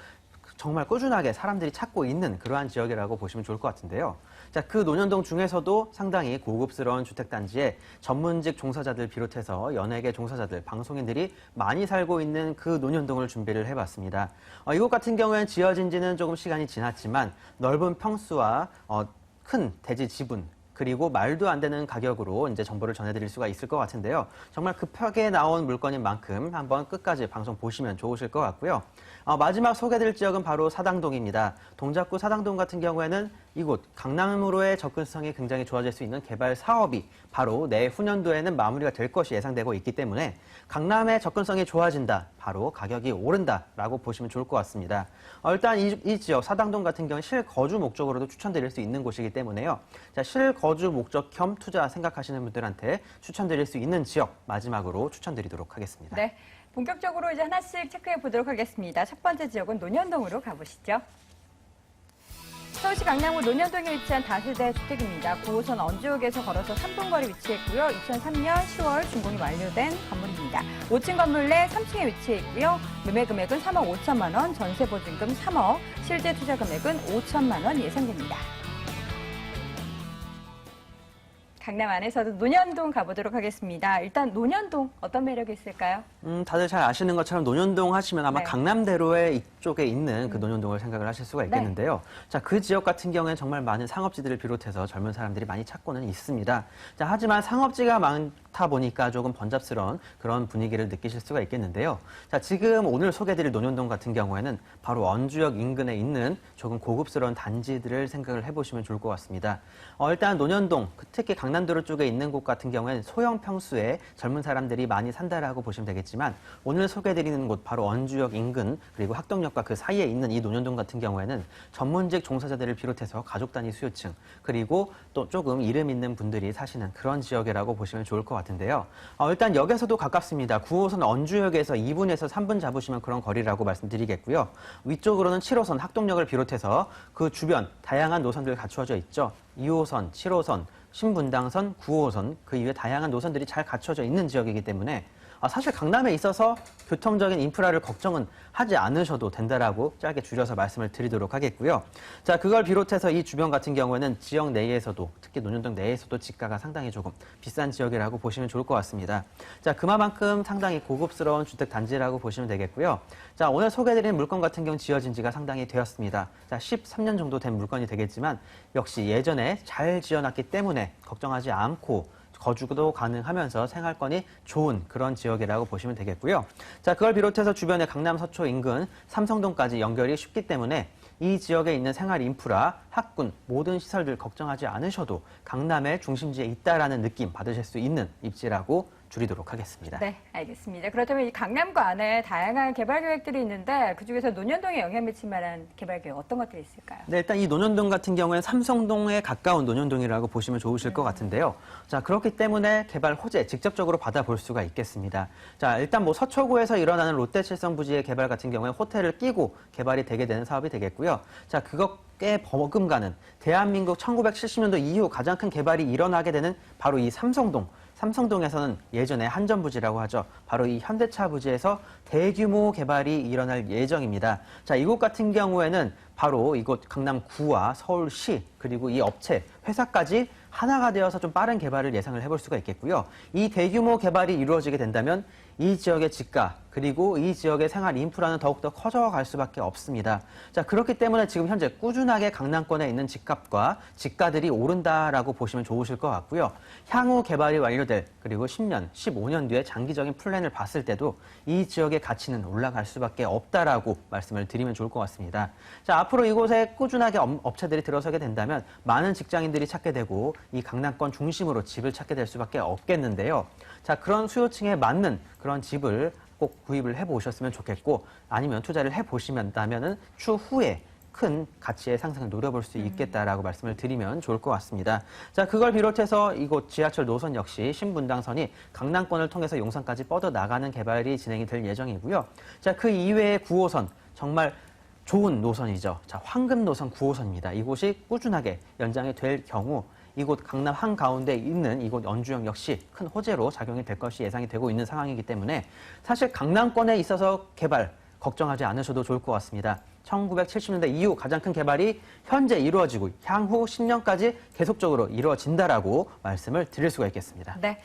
정말 꾸준하게 사람들이 찾고 있는 그러한 지역이라고 보시면 좋을 것 같은데요. 자, 그 논현동 중에서도 상당히 고급스러운 주택단지에 전문직 종사자들 비롯해서 연예계 종사자들, 방송인들이 많이 살고 있는 그 논현동을 준비를 해봤습니다. 이곳 같은 경우에는 지어진 지는 조금 시간이 지났지만 넓은 평수와 큰 대지 지분, 그리고 말도 안 되는 가격으로 이제 정보를 전해드릴 수가 있을 것 같은데요. 정말 급하게 나온 물건인 만큼 한번 끝까지 방송 보시면 좋으실 것 같고요. 마지막 소개드릴 지역은 바로 사당동입니다. 동작구 사당동 같은 경우에는 이곳 강남으로의 접근성이 굉장히 좋아질 수 있는 개발 사업이 바로 내후년도에는 마무리가 될 것이 예상되고 있기 때문에 강남의 접근성이 좋아진다, 바로 가격이 오른다라고 보시면 좋을 것 같습니다. 일단 이 지역 사당동 같은 경우는 실거주 목적으로도 추천드릴 수 있는 곳이기 때문에요. 자, 실거주 목적 겸 투자 생각하시는 분들한테 추천드릴 수 있는 지역 마지막으로 추천드리도록 하겠습니다. 네, 본격적으로 이제 하나씩 체크해 보도록 하겠습니다. 첫 번째 지역은 논현동으로 가보시죠. 서울시 강남구 논현동에 위치한 다세대 주택입니다. 9호선 언주역에서 걸어서 3분 거리 위치했고요. 2003년 10월 준공이 완료된 건물입니다. 5층 건물 내 3층에 위치해 있고요. 매매 금액은 3억 5천만 원, 전세 보증금 3억, 실제 투자 금액은 5천만 원 예상됩니다. 강남 안에서도 논현동 가보도록 하겠습니다. 일단 논현동 어떤 매력이 있을까요? 다들 잘 아시는 것처럼 논현동 하시면 아마 네. 강남대로의 이쪽에 있는 그 논현동을 생각을 하실 수가 있겠는데요. 자, 그 지역 같은 경우에는 정말 많은 상업지들을 비롯해서 젊은 사람들이 많이 찾고는 있습니다. 자, 하지만 상업지가 많다 보니까 조금 번잡스러운 그런 분위기를 느끼실 수가 있겠는데요. 자, 지금 오늘 소개해드릴 논현동 같은 경우에는 바로 언주역 인근에 있는 조금 고급스러운 단지들을 생각을 해보시면 좋을 것 같습니다. 일단 논현동, 특히 강남도로 쪽에 있는 곳 같은 경우에는 소형 평수에 젊은 사람들이 많이 산다라고 보시면 되겠지만 오늘 소개해드리는 곳 바로 언주역 인근 그리고 학동역과 그 사이에 있는 이 논현동 같은 경우에는 전문직 종사자들을 비롯해서 가족 단위 수요층 그리고 또 조금 이름 있는 분들이 사시는 그런 지역이라고 보시면 좋을 것 같은데요. 일단 역에서도 가깝습니다. 9호선 언주역에서 2분에서 3분 잡으시면 그런 거리라고 말씀드리겠고요. 위쪽으로는 7호선 학동역을 비롯해서 그 주변 다양한 노선들 갖추어져 있죠. 2호선, 7호선, 신분당선, 9호선 그 이외 다양한 노선들이 잘 갖춰져 있는 지역이기 때문에 사실 강남에 있어서 교통적인 인프라를 걱정은 하지 않으셔도 된다라고 짧게 줄여서 말씀을 드리도록 하겠고요. 자, 그걸 비롯해서 이 주변 같은 경우에는 지역 내에서도 특히 논현동 내에서도 지가가 상당히 조금 비싼 지역이라고 보시면 좋을 것 같습니다. 자, 그만큼 상당히 고급스러운 주택 단지라고 보시면 되겠고요. 자, 오늘 소개해드리는 물건 같은 경우 지어진 지가 상당히 되었습니다. 자, 13년 정도 된 물건이 되겠지만 역시 예전에 잘 지어놨기 때문에 걱정하지 않고 거주도 가능하면서 생활권이 좋은 그런 지역이라고 보시면 되겠고요. 자, 그걸 비롯해서 주변에 강남 서초 인근 삼성동까지 연결이 쉽기 때문에 이 지역에 있는 생활 인프라, 학군, 모든 시설들 걱정하지 않으셔도 강남의 중심지에 있다라는 느낌 받으실 수 있는 입지라고 줄이도록 하겠습니다. 네, 알겠습니다. 그렇다면 이 강남구 안에 다양한 개발 계획들이 있는데 그중에서 논현동에 영향 미칠 만한 개발 계획 어떤 것들이 있을까요? 네, 일단 이 논현동 같은 경우에는 삼성동에 가까운 논현동이라고 보시면 좋으실 것 같은데요. 자, 그렇기 때문에 개발 호재 직접적으로 받아볼 수가 있겠습니다. 자, 일단 뭐 서초구에서 일어나는 롯데칠성 부지의 개발 같은 경우에 호텔을 끼고 개발이 되게 되는 사업이 되겠고요. 자, 그거 꽤 버금가는 대한민국 1970년도 이후 가장 큰 개발이 일어나게 되는 바로 이 삼성동. 삼성동에서는 예전에 한전부지라고 하죠. 바로 이 현대차 부지에서 대규모 개발이 일어날 예정입니다. 자, 이곳 같은 경우에는 바로 이곳 강남구와 서울시 그리고 이 업체, 회사까지 하나가 되어서 좀 빠른 개발을 예상을 해볼 수가 있겠고요. 이 대규모 개발이 이루어지게 된다면 이 지역의 집가 그리고 이 지역의 생활 인프라는 더욱더 커져갈 수밖에 없습니다. 자, 그렇기 때문에 지금 현재 꾸준하게 강남권에 있는 집값과 집가들이 오른다라고 보시면 좋으실 것 같고요. 향후 개발이 완료될 그리고 10년, 15년 뒤에 장기적인 플랜을 봤을 때도 이 지역의 가치는 올라갈 수밖에 없다라고 말씀을 드리면 좋을 것 같습니다. 자, 앞으로 이곳에 꾸준하게 업체들이 들어서게 된다면 많은 직장인들이 찾게 되고 이 강남권 중심으로 집을 찾게 될 수밖에 없겠는데요. 자, 그런 수요층에 맞는 그런 집을 꼭 구입을 해보셨으면 좋겠고 아니면 투자를 해보시면다면은 추후에 큰 가치의 상승을 노려볼 수 있겠다라고 말씀을 드리면 좋을 것 같습니다. 자, 그걸 비롯해서 이곳 지하철 노선 역시 신분당선이 강남권을 통해서 용산까지 뻗어나가는 개발이 진행이 될 예정이고요. 자, 그 이외의 9호선 정말 좋은 노선이죠. 자, 황금 노선 9호선입니다. 이곳이 꾸준하게 연장이 될 경우 이곳 강남 한가운데 있는 이곳 연주역 역시 큰 호재로 작용이 될 것이 예상이 되고 있는 상황이기 때문에 사실 강남권에 있어서 개발 걱정하지 않으셔도 좋을 것 같습니다. 1970년대 이후 가장 큰 개발이 현재 이루어지고 향후 10년까지 계속적으로 이루어진다라고 말씀을 드릴 수가 있겠습니다. 네.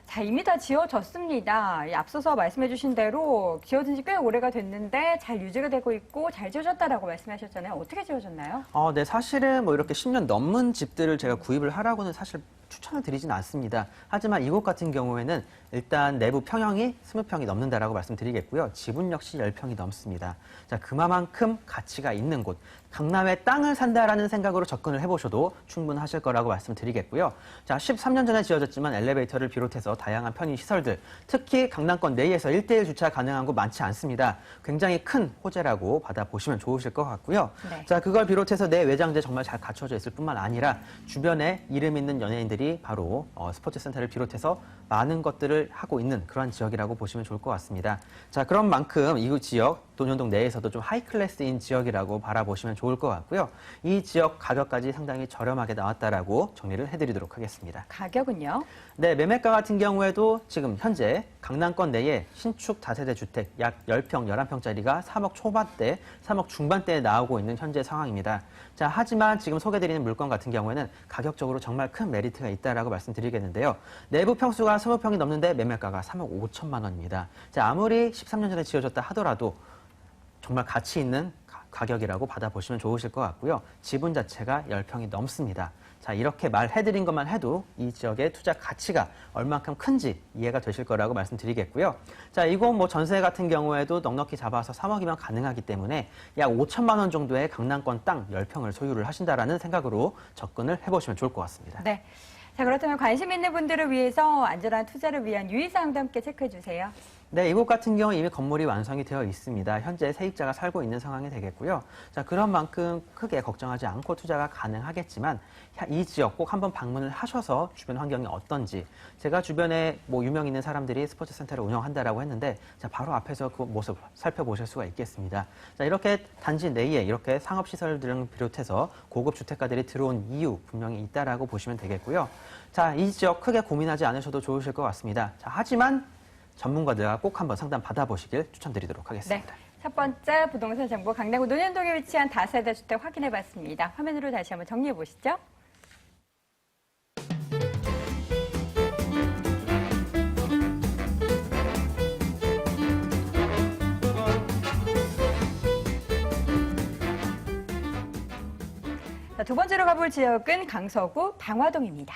자, 이미 다 지어졌습니다. 앞서서 말씀해 주신 대로 지어진 지 꽤 오래가 됐는데 잘 유지가 되고 있고 잘 지어졌다라고 말씀하셨잖아요. 어떻게 지어졌나요? 네, 사실은 뭐 이렇게 10년 넘은 집들을 제가 구입을 하라고는 사실 추천을 드리진 않습니다. 하지만 이곳 같은 경우에는 일단 내부 평형이 20평이 넘는다라고 말씀드리겠고요. 지분 역시 10평이 넘습니다. 자, 그만큼 가치가 있는 곳. 강남에 땅을 산다라는 생각으로 접근을 해보셔도 충분하실 거라고 말씀드리겠고요. 자, 13년 전에 지어졌지만 엘리베이터를 비롯해서 다양한 편의 시설들, 특히 강남권 내에서 1대1 주차 가능한 곳 많지 않습니다. 굉장히 큰 호재라고 받아보시면 좋으실 것 같고요. 네. 자, 그걸 비롯해서 내 외장재 정말 잘 갖춰져 있을 뿐만 아니라 주변에 이름 있는 연예인들이 바로 스포츠센터를 비롯해서 많은 것들을 투자를 하고 있는 그런 지역이라고 보시면 좋을 것 같습니다. 자, 그런 만큼 이 지역 논현동 내에서도 좀 하이클래스인 지역이라고 바라보시면 좋을 것 같고요. 이 지역 가격까지 상당히 저렴하게 나왔다라고 정리를 해드리도록 하겠습니다. 가격은요? 네, 매매가 같은 경우에도 지금 현재 강남권 내에 신축 다세대 주택 약 10평, 11평짜리가 3억 초반대, 3억 중반대에 나오고 있는 현재 상황입니다. 자, 하지만 지금 소개드리는 물건 같은 경우에는 가격적으로 정말 큰 메리트가 있다라고 말씀드리겠는데요. 내부 평수가 20평이 넘는데 매매가가 3억 5천만 원입니다. 자, 아무리 13년 전에 지어졌다 하더라도 정말 가치 있는 가격이라고 받아보시면 좋으실 것 같고요. 지분 자체가 10평이 넘습니다. 자, 이렇게 말해드린 것만 해도 이 지역의 투자 가치가 얼만큼 큰지 이해가 되실 거라고 말씀드리겠고요. 자, 이곳 뭐 전세 같은 경우에도 넉넉히 잡아서 3억이면 가능하기 때문에 약 5천만 원 정도의 강남권 땅 10평을 소유를 하신다라는 생각으로 접근을 해보시면 좋을 것 같습니다. 네. 자, 그렇다면 관심 있는 분들을 위해서 안전한 투자를 위한 유의사항도 함께 체크해 주세요. 네, 이곳 같은 경우 이미 건물이 완성이 되어 있습니다. 현재 세입자가 살고 있는 상황이 되겠고요. 자, 그런 만큼 크게 걱정하지 않고 투자가 가능하겠지만 이 지역 꼭 한번 방문을 하셔서 주변 환경이 어떤지, 제가 주변에 뭐 유명 있는 사람들이 스포츠 센터를 운영한다라고 했는데 자, 바로 앞에서 그 모습 살펴보실 수가 있겠습니다. 자, 이렇게 단지 내에 이렇게 상업시설들을 비롯해서 고급 주택가들이 들어온 이유 분명히 있다라고 보시면 되겠고요. 자, 이 지역 크게 고민하지 않으셔도 좋으실 것 같습니다. 자, 하지만 전문가들과 꼭 한번 상담 받아보시길 추천드리도록 하겠습니다. 네. 첫 번째 부동산 정보 강남구 논현동에 위치한 다세대 주택 확인해 봤습니다. 화면으로 다시 한번 정리해 보시죠. 자, 두 번째로 가볼 지역은 강서구 방화동입니다.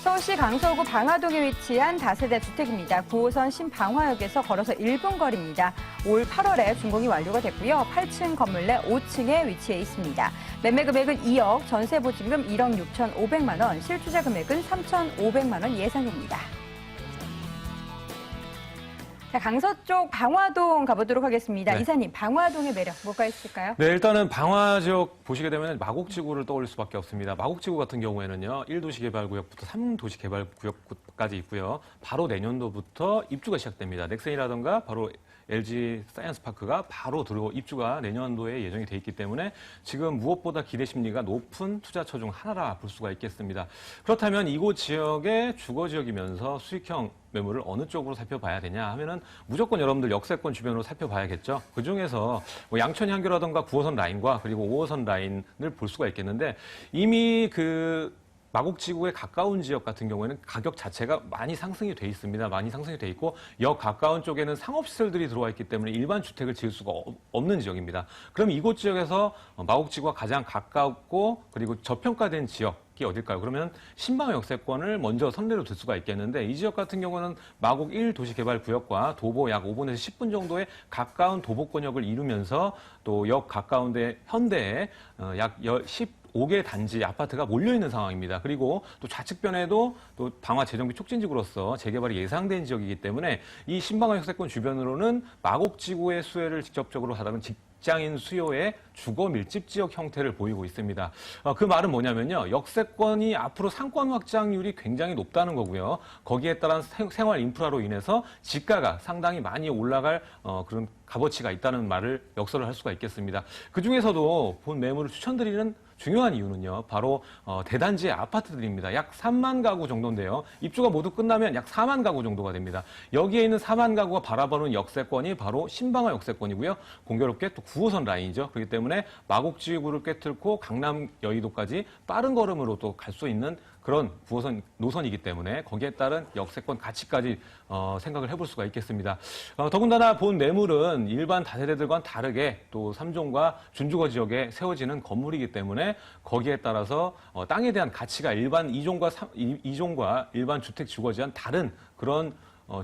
서울시 강서구 방화동에 위치한 다세대 주택입니다. 9호선 신방화역에서 걸어서 1분 거리입니다. 올 8월에 준공이 완료가 됐고요. 8층 건물 내 5층에 위치해 있습니다. 매매 금액은 2억, 전세 보증금 1억 6,500만 원, 실투자 금액은 3,500만 원 예상됩니다. 자, 강서 쪽 방화동 가보도록 하겠습니다. 네. 이사님, 방화동의 매력 뭐가 있을까요? 네, 일단은 방화 지역 보시게 되면 마곡지구를 떠올릴 수밖에 없습니다. 마곡지구 같은 경우에는요, 1도시 개발구역부터 3도시 개발구역까지 있고요. 바로 내년도부터 입주가 시작됩니다. 넥센이라든가 바로 LG 사이언스파크가 바로 들어오고 입주가 내년도에 예정이 돼 있기 때문에 지금 무엇보다 기대 심리가 높은 투자처 중 하나라 볼 수가 있겠습니다. 그렇다면 이곳 지역의 주거 지역이면서 수익형 매물을 어느 쪽으로 살펴봐야 되냐 하면은 무조건 여러분들 역세권 주변으로 살펴봐야겠죠. 그 중에서 뭐 양천향교라든가 9호선 라인과 그리고 5호선 라인을 볼 수가 있겠는데 이미 그 마곡지구에 가까운 지역 같은 경우에는 가격 자체가 많이 상승이 돼 있습니다. 많이 상승이 돼 있고 역 가까운 쪽에는 상업시설들이 들어와 있기 때문에 일반 주택을 지을 수가 없는 지역입니다. 그럼 이곳 지역에서 마곡지구가 가장 가깝고 그리고 저평가된 지역이 어딜까요? 그러면 신방화 역세권을 먼저 선례로 들 수가 있겠는데 이 지역 같은 경우는 마곡 1도시개발구역과 도보 약 5분에서 10분 정도의 가까운 도보권역을 이루면서 또 역 가까운데 현대에 약 15개 단지 아파트가 몰려있는 상황입니다. 그리고 또 좌측변에도 또 방화 재정비 촉진지구로서 재개발이 예상된 지역이기 때문에 이 신방화 역세권 주변으로는 마곡지구의 수혜를 직접적으로 받아는 직장인 수요의 주거 밀집 지역 형태를 보이고 있습니다. 그 말은 뭐냐면요. 역세권이 앞으로 상권 확장률이 굉장히 높다는 거고요. 거기에 따른 생활 인프라로 인해서 지가가 상당히 많이 올라갈 그런 값어치가 있다는 말을 역설을 할 수가 있겠습니다. 그중에서도 본 매물을 추천드리는 중요한 이유는요. 바로 대단지의 아파트들입니다. 약 3만 가구 정도인데요. 입주가 모두 끝나면 약 4만 가구 정도가 됩니다. 여기에 있는 4만 가구가 바라보는 역세권이 바로 신방화 역세권이고요. 공교롭게 또 9호선 라인이죠. 그렇기 때문에 마곡지구를 꿰뚫고 강남 여의도까지 빠른 걸음으로 또 갈 수 있는 그런 9호선 노선이기 때문에 거기에 따른 역세권 가치까지 생각을 해볼 수가 있겠습니다. 더군다나 본 매물은 일반 다세대들과는 다르게 또 3종과 준주거 지역에 세워지는 건물이기 때문에 거기에 따라서 땅에 대한 가치가 일반 2종과 일반 주택 주거지와는 다른 그런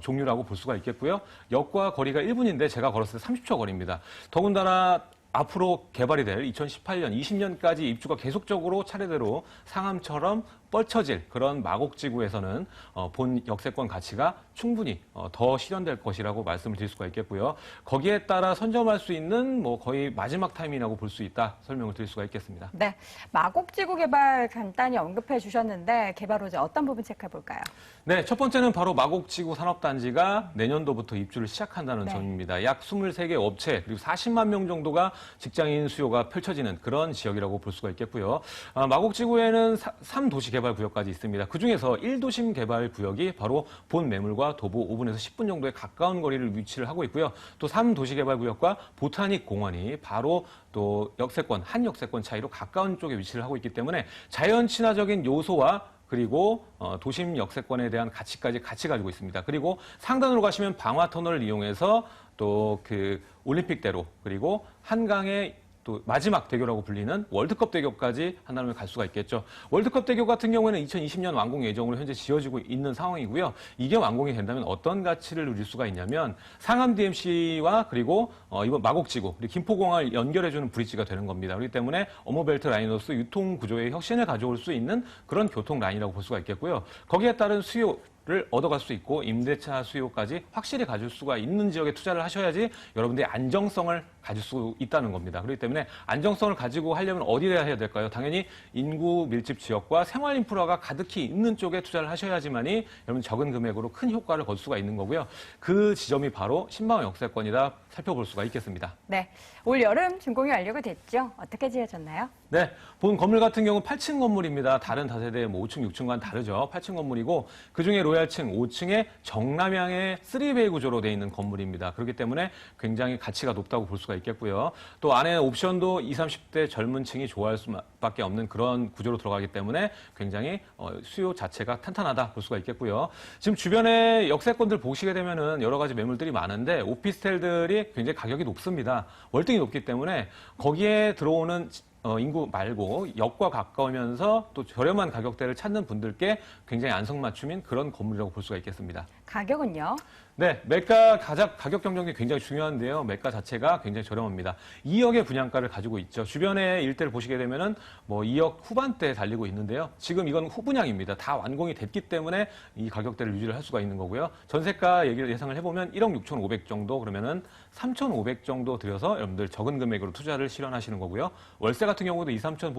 종류라고 볼 수가 있겠고요. 역과 거리가 1분인데 제가 걸었을 때 30초 거리입니다. 더군다나 앞으로 개발이 될 2018년, 20년까지 입주가 계속적으로 차례대로 상암처럼 뻗쳐질 그런 마곡지구에서는 본 역세권 가치가 충분히 더 실현될 것이라고 말씀을 드릴 수가 있겠고요. 거기에 따라 선점할 수 있는 뭐 거의 마지막 타이밍이라고 볼 수 있다 설명을 드릴 수가 있겠습니다. 네, 마곡지구 개발 간단히 언급해 주셨는데 개발 호재 어떤 부분 체크해 볼까요? 네, 첫 번째는 바로 마곡지구 산업단지가 내년도부터 입주를 시작한다는 네. 점입니다. 약 23개 업체 그리고 40만 명 정도가 직장인 수요가 펼쳐지는 그런 지역이라고 볼 수가 있겠고요. 마곡지구에는 3도시 개발 구역까지 있습니다. 그중에서 1도심 개발 구역이 바로 본 매물과 도보 5분에서 10분 정도에 가까운 거리를 위치를 하고 있고요. 또 3도시 개발 구역과 보타닉 공원이 바로 또 역세권, 한 역세권 차이로 가까운 쪽에 위치를 하고 있기 때문에 자연 친화적인 요소와 그리고 도심 역세권에 대한 가치까지 같이 가지고 있습니다. 그리고 상단으로 가시면 방화터널을 이용해서 또 그 올림픽대로 그리고 한강의 또 마지막 대교라고 불리는 월드컵 대교까지 한다면 갈 수가 있겠죠. 월드컵 대교 같은 경우에는 2020년 완공 예정으로 현재 지어지고 있는 상황이고요. 이게 완공이 된다면 어떤 가치를 누릴 수가 있냐면 상암 DMC와 그리고 이번 마곡지구 그리고 김포공항을 연결해주는 브릿지가 되는 겁니다. 그렇기 때문에 어머벨트 라인으로서 유통 구조의 혁신을 가져올 수 있는 그런 교통 라인이라고 볼 수가 있겠고요. 거기에 따른 수요를 얻어갈 수 있고 임대차 수요까지 확실히 가질 수가 있는 지역에 투자를 하셔야지 여러분들이 안정성을 가질 수 있다는 겁니다. 그렇기 때문에 안정성을 가지고 하려면 어디에 해야 될까요? 당연히 인구 밀집 지역과 생활 인프라가 가득히 있는 쪽에 투자를 하셔야지만이 여러분 적은 금액으로 큰 효과를 거둘 수가 있는 거고요. 그 지점이 바로 신방어 역세권이다 살펴볼 수가 있겠습니다. 네, 올 여름 준공이 완료가 됐죠. 어떻게 지어졌나요? 네, 본 건물 같은 경우는 8층 건물입니다. 다른 다세대 뭐 5층, 6층과는 다르죠. 8층 건물이고 그중에 로얄층 5층에 정남향의 3베이 구조로 되어 있는 건물입니다. 그렇기 때문에 굉장히 가치가 높다고 볼 수가 있겠고요. 또 안에 옵션도 20, 30대 젊은 층이 좋아할 수밖에 없는 그런 구조로 들어가기 때문에 굉장히 수요 자체가 탄탄하다 볼 수가 있겠고요. 지금 주변에 역세권들 보시게 되면은 여러 가지 매물들이 많은데 오피스텔들이 굉장히 가격이 높습니다. 월등히 높기 때문에 거기에 들어오는 인구 말고 역과 가까우면서 또 저렴한 가격대를 찾는 분들께 굉장히 안성맞춤인 그런 건물이라고 볼 수가 있겠습니다. 가격은요? 네, 매가 가격 경쟁이 굉장히 중요한데요. 매가 자체가 굉장히 저렴합니다. 2억의 분양가를 가지고 있죠. 주변의 일대를 보시게 되면은 뭐 2억 후반대에 달리고 있는데요. 지금 이건 후분양입니다. 다 완공이 됐기 때문에 이 가격대를 유지를 할 수가 있는 거고요. 전세가 얘기를 예상을 해보면 1억 6,500 정도 그러면은 3,500 정도 들여서 여러분들 적은 금액으로 투자를 실현하시는 거고요. 월세 같은 경우도 2, 3천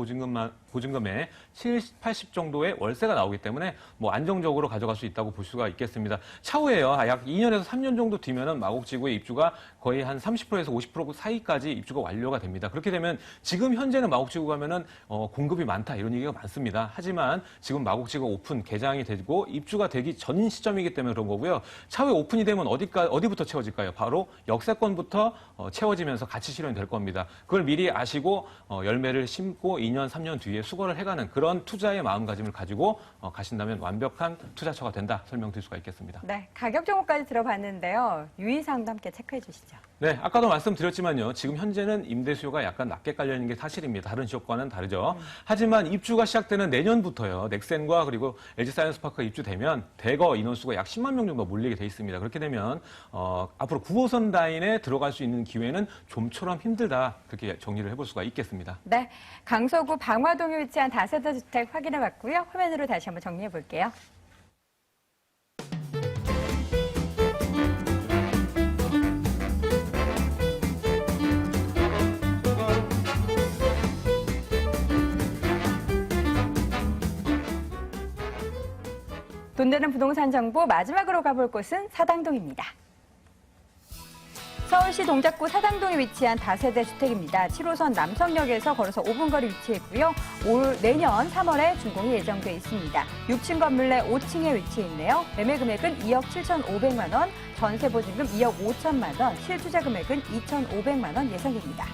보증금에 70, 80 정도의 월세가 나오기 때문에 뭐 안정적으로 가져갈 수 있다고 볼 수가 있겠습니다. 차후에요. 약 2년에서 3년 정도 뒤면은 마곡지구의 입주가 거의 한 30%에서 50% 사이까지 입주가 완료가 됩니다. 그렇게 되면 지금 현재는 마곡지구 가면은 공급이 많다 이런 얘기가 많습니다. 하지만 지금 마곡지구 오픈 개장이 되고 입주가 되기 전 시점이기 때문에 그런 거고요. 차후에 오픈이 되면 어디부터 채워질까요? 바로 역세권부터 채워지면서 같이 실현이 될 겁니다. 그걸 미리 아시고 열매를 심고 2년, 3년 뒤에 수거를 해가는 그런 투자의 마음가짐을 가지고 가신다면 완벽한 투자처가 된다 설명드릴 수가 있겠습니다. 네, 가격 정보까지 들어봤는데요. 유의사항도 함께 체크해 주시죠. 네, 아까도 말씀드렸지만요. 지금 현재는 임대 수요가 약간 낮게 깔려 있는 게 사실입니다. 다른 지역과는 다르죠. 하지만 입주가 시작되는 내년부터요. 넥센과 그리고 LG사이언스파크가 입주되면 대거 인원수가 약 10만 명 정도 몰리게 돼 있습니다. 그렇게 되면 앞으로 9호선 라인에 들어갈 수 있는 기회는 좀처럼 힘들다. 그렇게 정리를 해볼 수가 있겠습니다. 네, 강서구 방화동에 위치한 다세대 주택 확인해 봤고요. 화면으로 다시 한번 정리해 볼게요. 돈 되는 부동산 정보 마지막으로 가볼 곳은 사당동입니다. 서울시 동작구 사당동에 위치한 다세대 주택입니다. 7호선 남성역에서 걸어서 5분 거리 위치해 있고요. 내년 3월에 준공이 예정돼 있습니다. 6층 건물 내 5층에 위치해 있네요. 매매 금액은 2억 7,500만 원, 전세 보증금 2억 5천만 원, 실투자 금액은 2,500만 원 예상됩니다.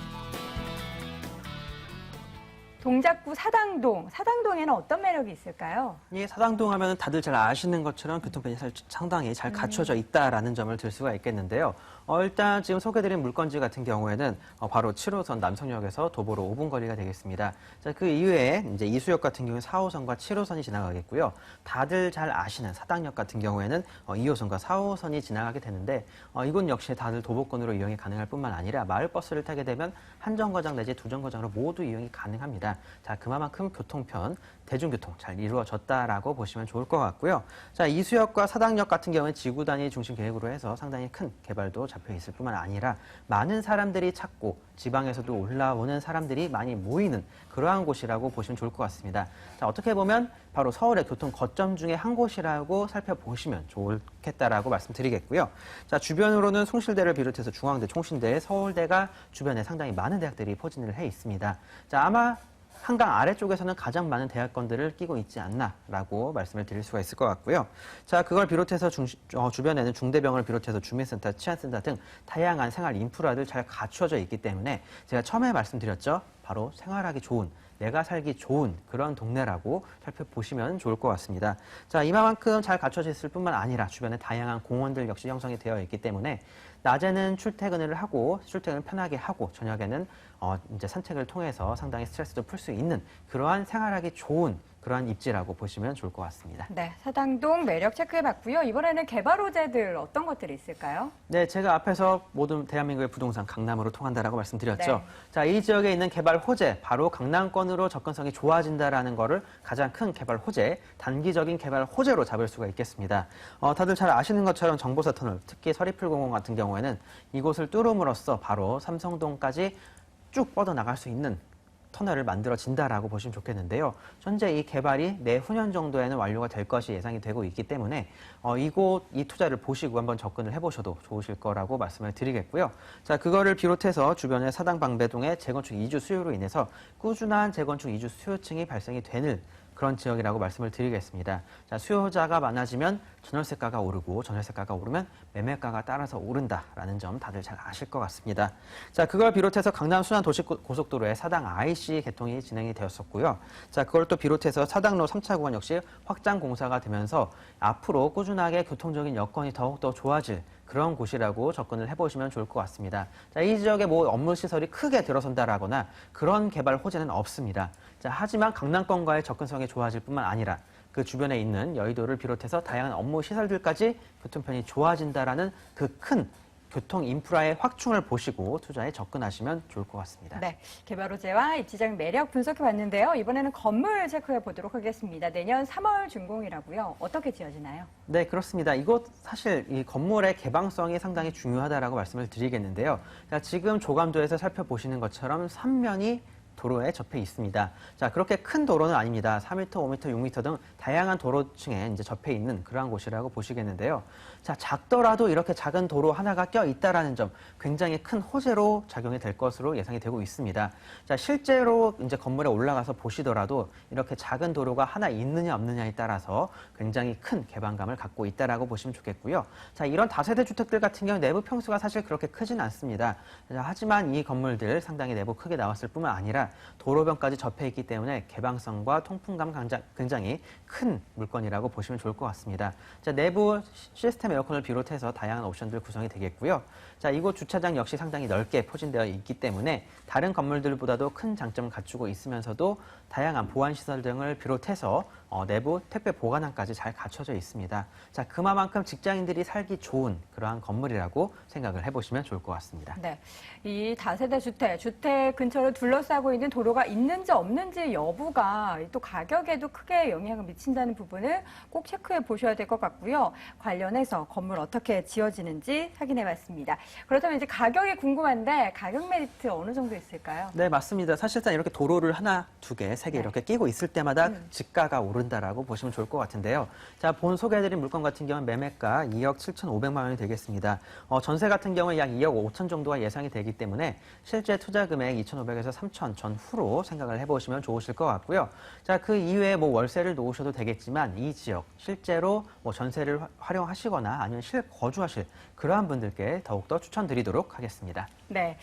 동작구 사당동. 사당동에는 어떤 매력이 있을까요? 이 사당동 하면 다들 잘 아시는 것처럼 교통편이 상당히 잘 갖춰져 있다라는 점을 들 수가 있겠는데요. 일단 지금 소개드린 물건지 같은 경우에는 바로 7호선 남성역에서 도보로 5분 거리가 되겠습니다. 자, 그 이외에 이제 이수역 같은 경우는 4호선과 7호선이 지나가겠고요. 다들 잘 아시는 사당역 같은 경우에는 2호선과 4호선이 지나가게 되는데 이곳 역시 다들 도보권으로 이용이 가능할 뿐만 아니라 마을버스를 타게 되면 한 정거장 내지 두 정거장으로 모두 이용이 가능합니다. 자, 그만큼 교통편, 대중교통 잘 이루어졌다라고 보시면 좋을 것 같고요. 자, 이수역과 사당역 같은 경우는 지구 단위 중심 계획으로 해서 상당히 큰 개발도 잡혀 있을 뿐만 아니라 많은 사람들이 찾고 지방에서도 올라오는 사람들이 많이 모이는 그러한 곳이라고 보시면 좋을 것 같습니다. 자, 어떻게 보면 바로 서울의 교통 거점 중에 한 곳이라고 살펴보시면 좋겠다라고 말씀드리겠고요. 자, 주변으로는 송실대를 비롯해서 중앙대, 총신대, 서울대가 주변에 상당히 많은 대학들이 포진을 해 있습니다. 자, 아마 한강 아래쪽에서는 가장 많은 대학권들을 끼고 있지 않나라고 말씀을 드릴 수가 있을 것 같고요. 자, 그걸 비롯해서 주변에는 중대병을 비롯해서 주민센터, 치안센터 등 다양한 생활 인프라들 잘 갖춰져 있기 때문에 제가 처음에 말씀드렸죠. 바로 생활하기 좋은, 내가 살기 좋은 그런 동네라고 살펴보시면 좋을 것 같습니다. 자, 이만큼 잘 갖춰져 있을 뿐만 아니라 주변에 다양한 공원들 역시 형성이 되어 있기 때문에 낮에는 출퇴근을 하고 출퇴근을 편하게 하고 저녁에는 이제 산책을 통해서 상당히 스트레스도 풀 수 있는 그러한 생활하기 좋은 그러한 입지라고 보시면 좋을 것 같습니다. 네, 사당동 매력 체크해봤고요. 이번에는 개발 호재들 어떤 것들이 있을까요? 네, 제가 앞에서 모든 대한민국의 부동산 강남으로 통한다라고 말씀드렸죠. 네. 자, 이 지역에 있는 개발 호재, 바로 강남권으로 접근성이 좋아진다라는 거를 가장 큰 개발 호재, 단기적인 개발 호재로 잡을 수가 있겠습니다. 다들 잘 아시는 것처럼 정보사 터널, 특히 서리풀공원 같은 경우에는 이곳을 뚫음으로써 바로 삼성동까지 쭉 뻗어나갈 수 있는 터널을 만들어진다라고 보시면 좋겠는데요. 현재 이 개발이 내후년 정도에는 완료가 될 것이 예상이 되고 있기 때문에 이 투자를 보시고 한번 접근을 해보셔도 좋으실 거라고 말씀을 드리겠고요. 자, 그거를 비롯해서 주변의 사당 방배동의 재건축 이주 수요로 인해서 꾸준한 재건축 이주 수요층이 발생이 되는 그런 지역이라고 말씀을 드리겠습니다. 자, 수요자가 많아지면 전월세가가 오르고 전월세가가 오르면 매매가가 따라서 오른다라는 점 다들 잘 아실 것 같습니다. 자, 그걸 비롯해서 강남 순환 도시고속도로의 사당 IC 개통이 진행이 되었었고요. 자, 그걸 또 비롯해서 사당로 3차 구간 역시 확장 공사가 되면서 앞으로 꾸준하게 교통적인 여건이 더욱더 좋아질 그런 곳이라고 접근을 해보시면 좋을 것 같습니다. 자, 이 지역에 뭐 업무 시설이 크게 들어선다라거나 그런 개발 호재는 없습니다. 자, 하지만 강남권과의 접근성이 좋아질 뿐만 아니라 그 주변에 있는 여의도를 비롯해서 다양한 업무 시설들까지 교통편이 좋아진다라는 그 큰 교통 인프라의 확충을 보시고 투자에 접근하시면 좋을 것 같습니다. 네, 개발 호재와 입지적 매력 분석해봤는데요. 이번에는 건물 체크해보도록 하겠습니다. 내년 3월 준공이라고요. 어떻게 지어지나요? 네, 그렇습니다. 이곳 사실 이 건물의 개방성이 상당히 중요하다라고 말씀을 드리겠는데요. 자, 지금 조감도에서 살펴보시는 것처럼 3면이 도로에 접해 있습니다. 자, 그렇게 큰 도로는 아닙니다. 4m, 5m, 6m 등 다양한 도로층에 이제 접해 있는 그러한 곳이라고 보시겠는데요. 자, 작더라도 이렇게 작은 도로 하나가 껴 있다라는 점 굉장히 큰 호재로 작용이 될 것으로 예상이 되고 있습니다. 자, 실제로 이제 건물에 올라가서 보시더라도 이렇게 작은 도로가 하나 있느냐 없느냐에 따라서 굉장히 큰 개방감을 갖고 있다라고 보시면 좋겠고요. 자, 이런 다세대 주택들 같은 경우 내부 평수가 사실 그렇게 크진 않습니다. 자, 하지만 이 건물들 상당히 내부 크게 나왔을 뿐만 아니라 도로변까지 접해 있기 때문에 개방성과 통풍감 굉장히 큰 물건이라고 보시면 좋을 것 같습니다. 자, 내부 시스템 에어컨을 비롯해서 다양한 옵션들 구성이 되겠고요. 자, 이곳 주차장 역시 상당히 넓게 포진되어 있기 때문에 다른 건물들보다도 큰 장점을 갖추고 있으면서도 다양한 보안시설 등을 비롯해서 내부 택배 보관함까지 잘 갖춰져 있습니다. 자, 그만큼 직장인들이 살기 좋은 그러한 건물이라고 생각을 해보시면 좋을 것 같습니다. 네, 이 다세대 주택 근처를 둘러싸고 있는 도로가 있는지 없는지 여부가 또 가격에도 크게 영향을 미친다는 부분을 꼭 체크해 보셔야 될 것 같고요. 관련해서 건물 어떻게 지어지는지 확인해 봤습니다. 그렇다면 이제 가격이 궁금한데 가격 메리트 어느 정도 있을까요? 네, 맞습니다. 사실상 이렇게 도로를 하나, 두 개, 세 개 네. 이렇게 끼고 있을 때마다 집가가 오른다라고 보시면 좋을 것 같은데요. 자, 본 소개해드린 물건 같은 경우는 매매가 2억 7,500만 원이 되겠습니다. 전세 같은 경우는 약 2억 5천 정도가 예상이 되기 때문에 실제 투자 금액 2,500에서 3천 전후로 생각을 해보시면 좋으실 것 같고요. 자, 그 이외에 뭐 월세를 놓으셔도 되겠지만 이 지역 실제로 뭐 전세를 활용하시거나 아니면 실거주하실 그러한 분들께 더욱더 추천드리도록 하겠습니다. 네.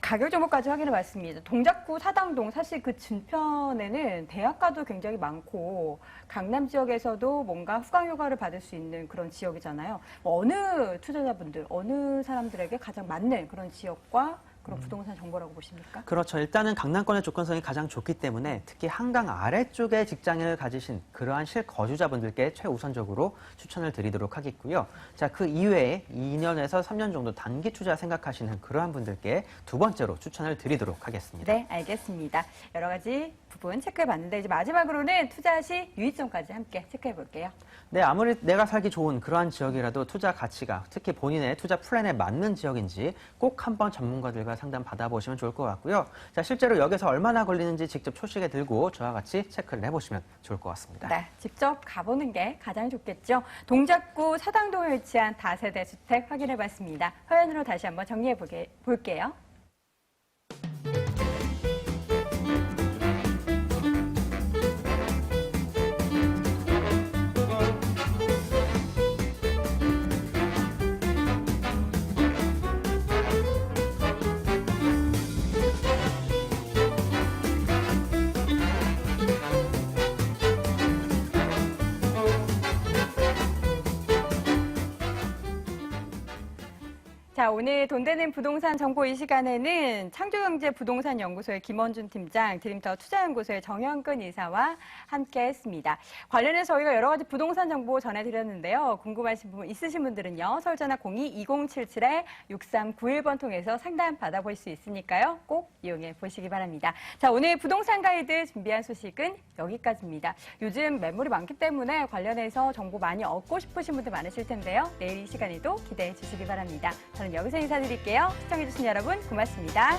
가격 정보까지 확인해 봤습니다. 동작구 사당동 사실 그 진편에는 대학가도 굉장히 많고 강남 지역에서도 뭔가 후광 효과를 받을 수 있는 그런 지역이잖아요. 어느 투자자분들, 어느 사람들에게 가장 맞는 그런 지역과 그런 부동산 정보라고 보십니까? 그렇죠. 일단은 강남권의 조건성이 가장 좋기 때문에 특히 한강 아래쪽에 직장을 가지신 그러한 실거주자분들께 최우선적으로 추천을 드리도록 하겠고요. 자, 그 이외에 2년에서 3년 정도 단기 투자 생각하시는 그러한 분들께 두 번째로 추천을 드리도록 하겠습니다. 네, 알겠습니다. 여러 가지 부분 체크해 봤는데 이제 마지막으로는 투자 시 유의점까지 함께 체크해 볼게요. 네, 아무리 내가 살기 좋은 그러한 지역이라도 투자 가치가 특히 본인의 투자 플랜에 맞는 지역인지 꼭 한번 전문가들과 상담 받아보시면 좋을 것 같고요. 자, 실제로 여기서 얼마나 걸리는지 직접 초식에 들고 저와 같이 체크를 해보시면 좋을 것 같습니다. 네, 직접 가보는 게 가장 좋겠죠. 동작구 사당동에 위치한 다세대 주택 확인해 봤습니다. 화면으로 다시 한번 정리해 볼게요. 자, 오늘 돈 되는 부동산 정보 이 시간에는 창조경제부동산연구소의 김원준 팀장, 드림터 투자연구소의 정현근 이사와 함께 했습니다. 관련해서 저희가 여러 가지 부동산 정보 전해드렸는데요. 궁금하신 부분 있으신 분들은요. 서울전화 02-2077-6391번 통해서 상담 받아볼 수 있으니까요. 꼭 이용해 보시기 바랍니다. 자, 오늘 부동산 가이드 준비한 소식은 여기까지입니다. 요즘 매물이 많기 때문에 관련해서 정보 많이 얻고 싶으신 분들 많으실 텐데요. 내일 이 시간에도 기대해 주시기 바랍니다. 저는 여기서 인사드릴게요. 시청해주신 여러분 고맙습니다.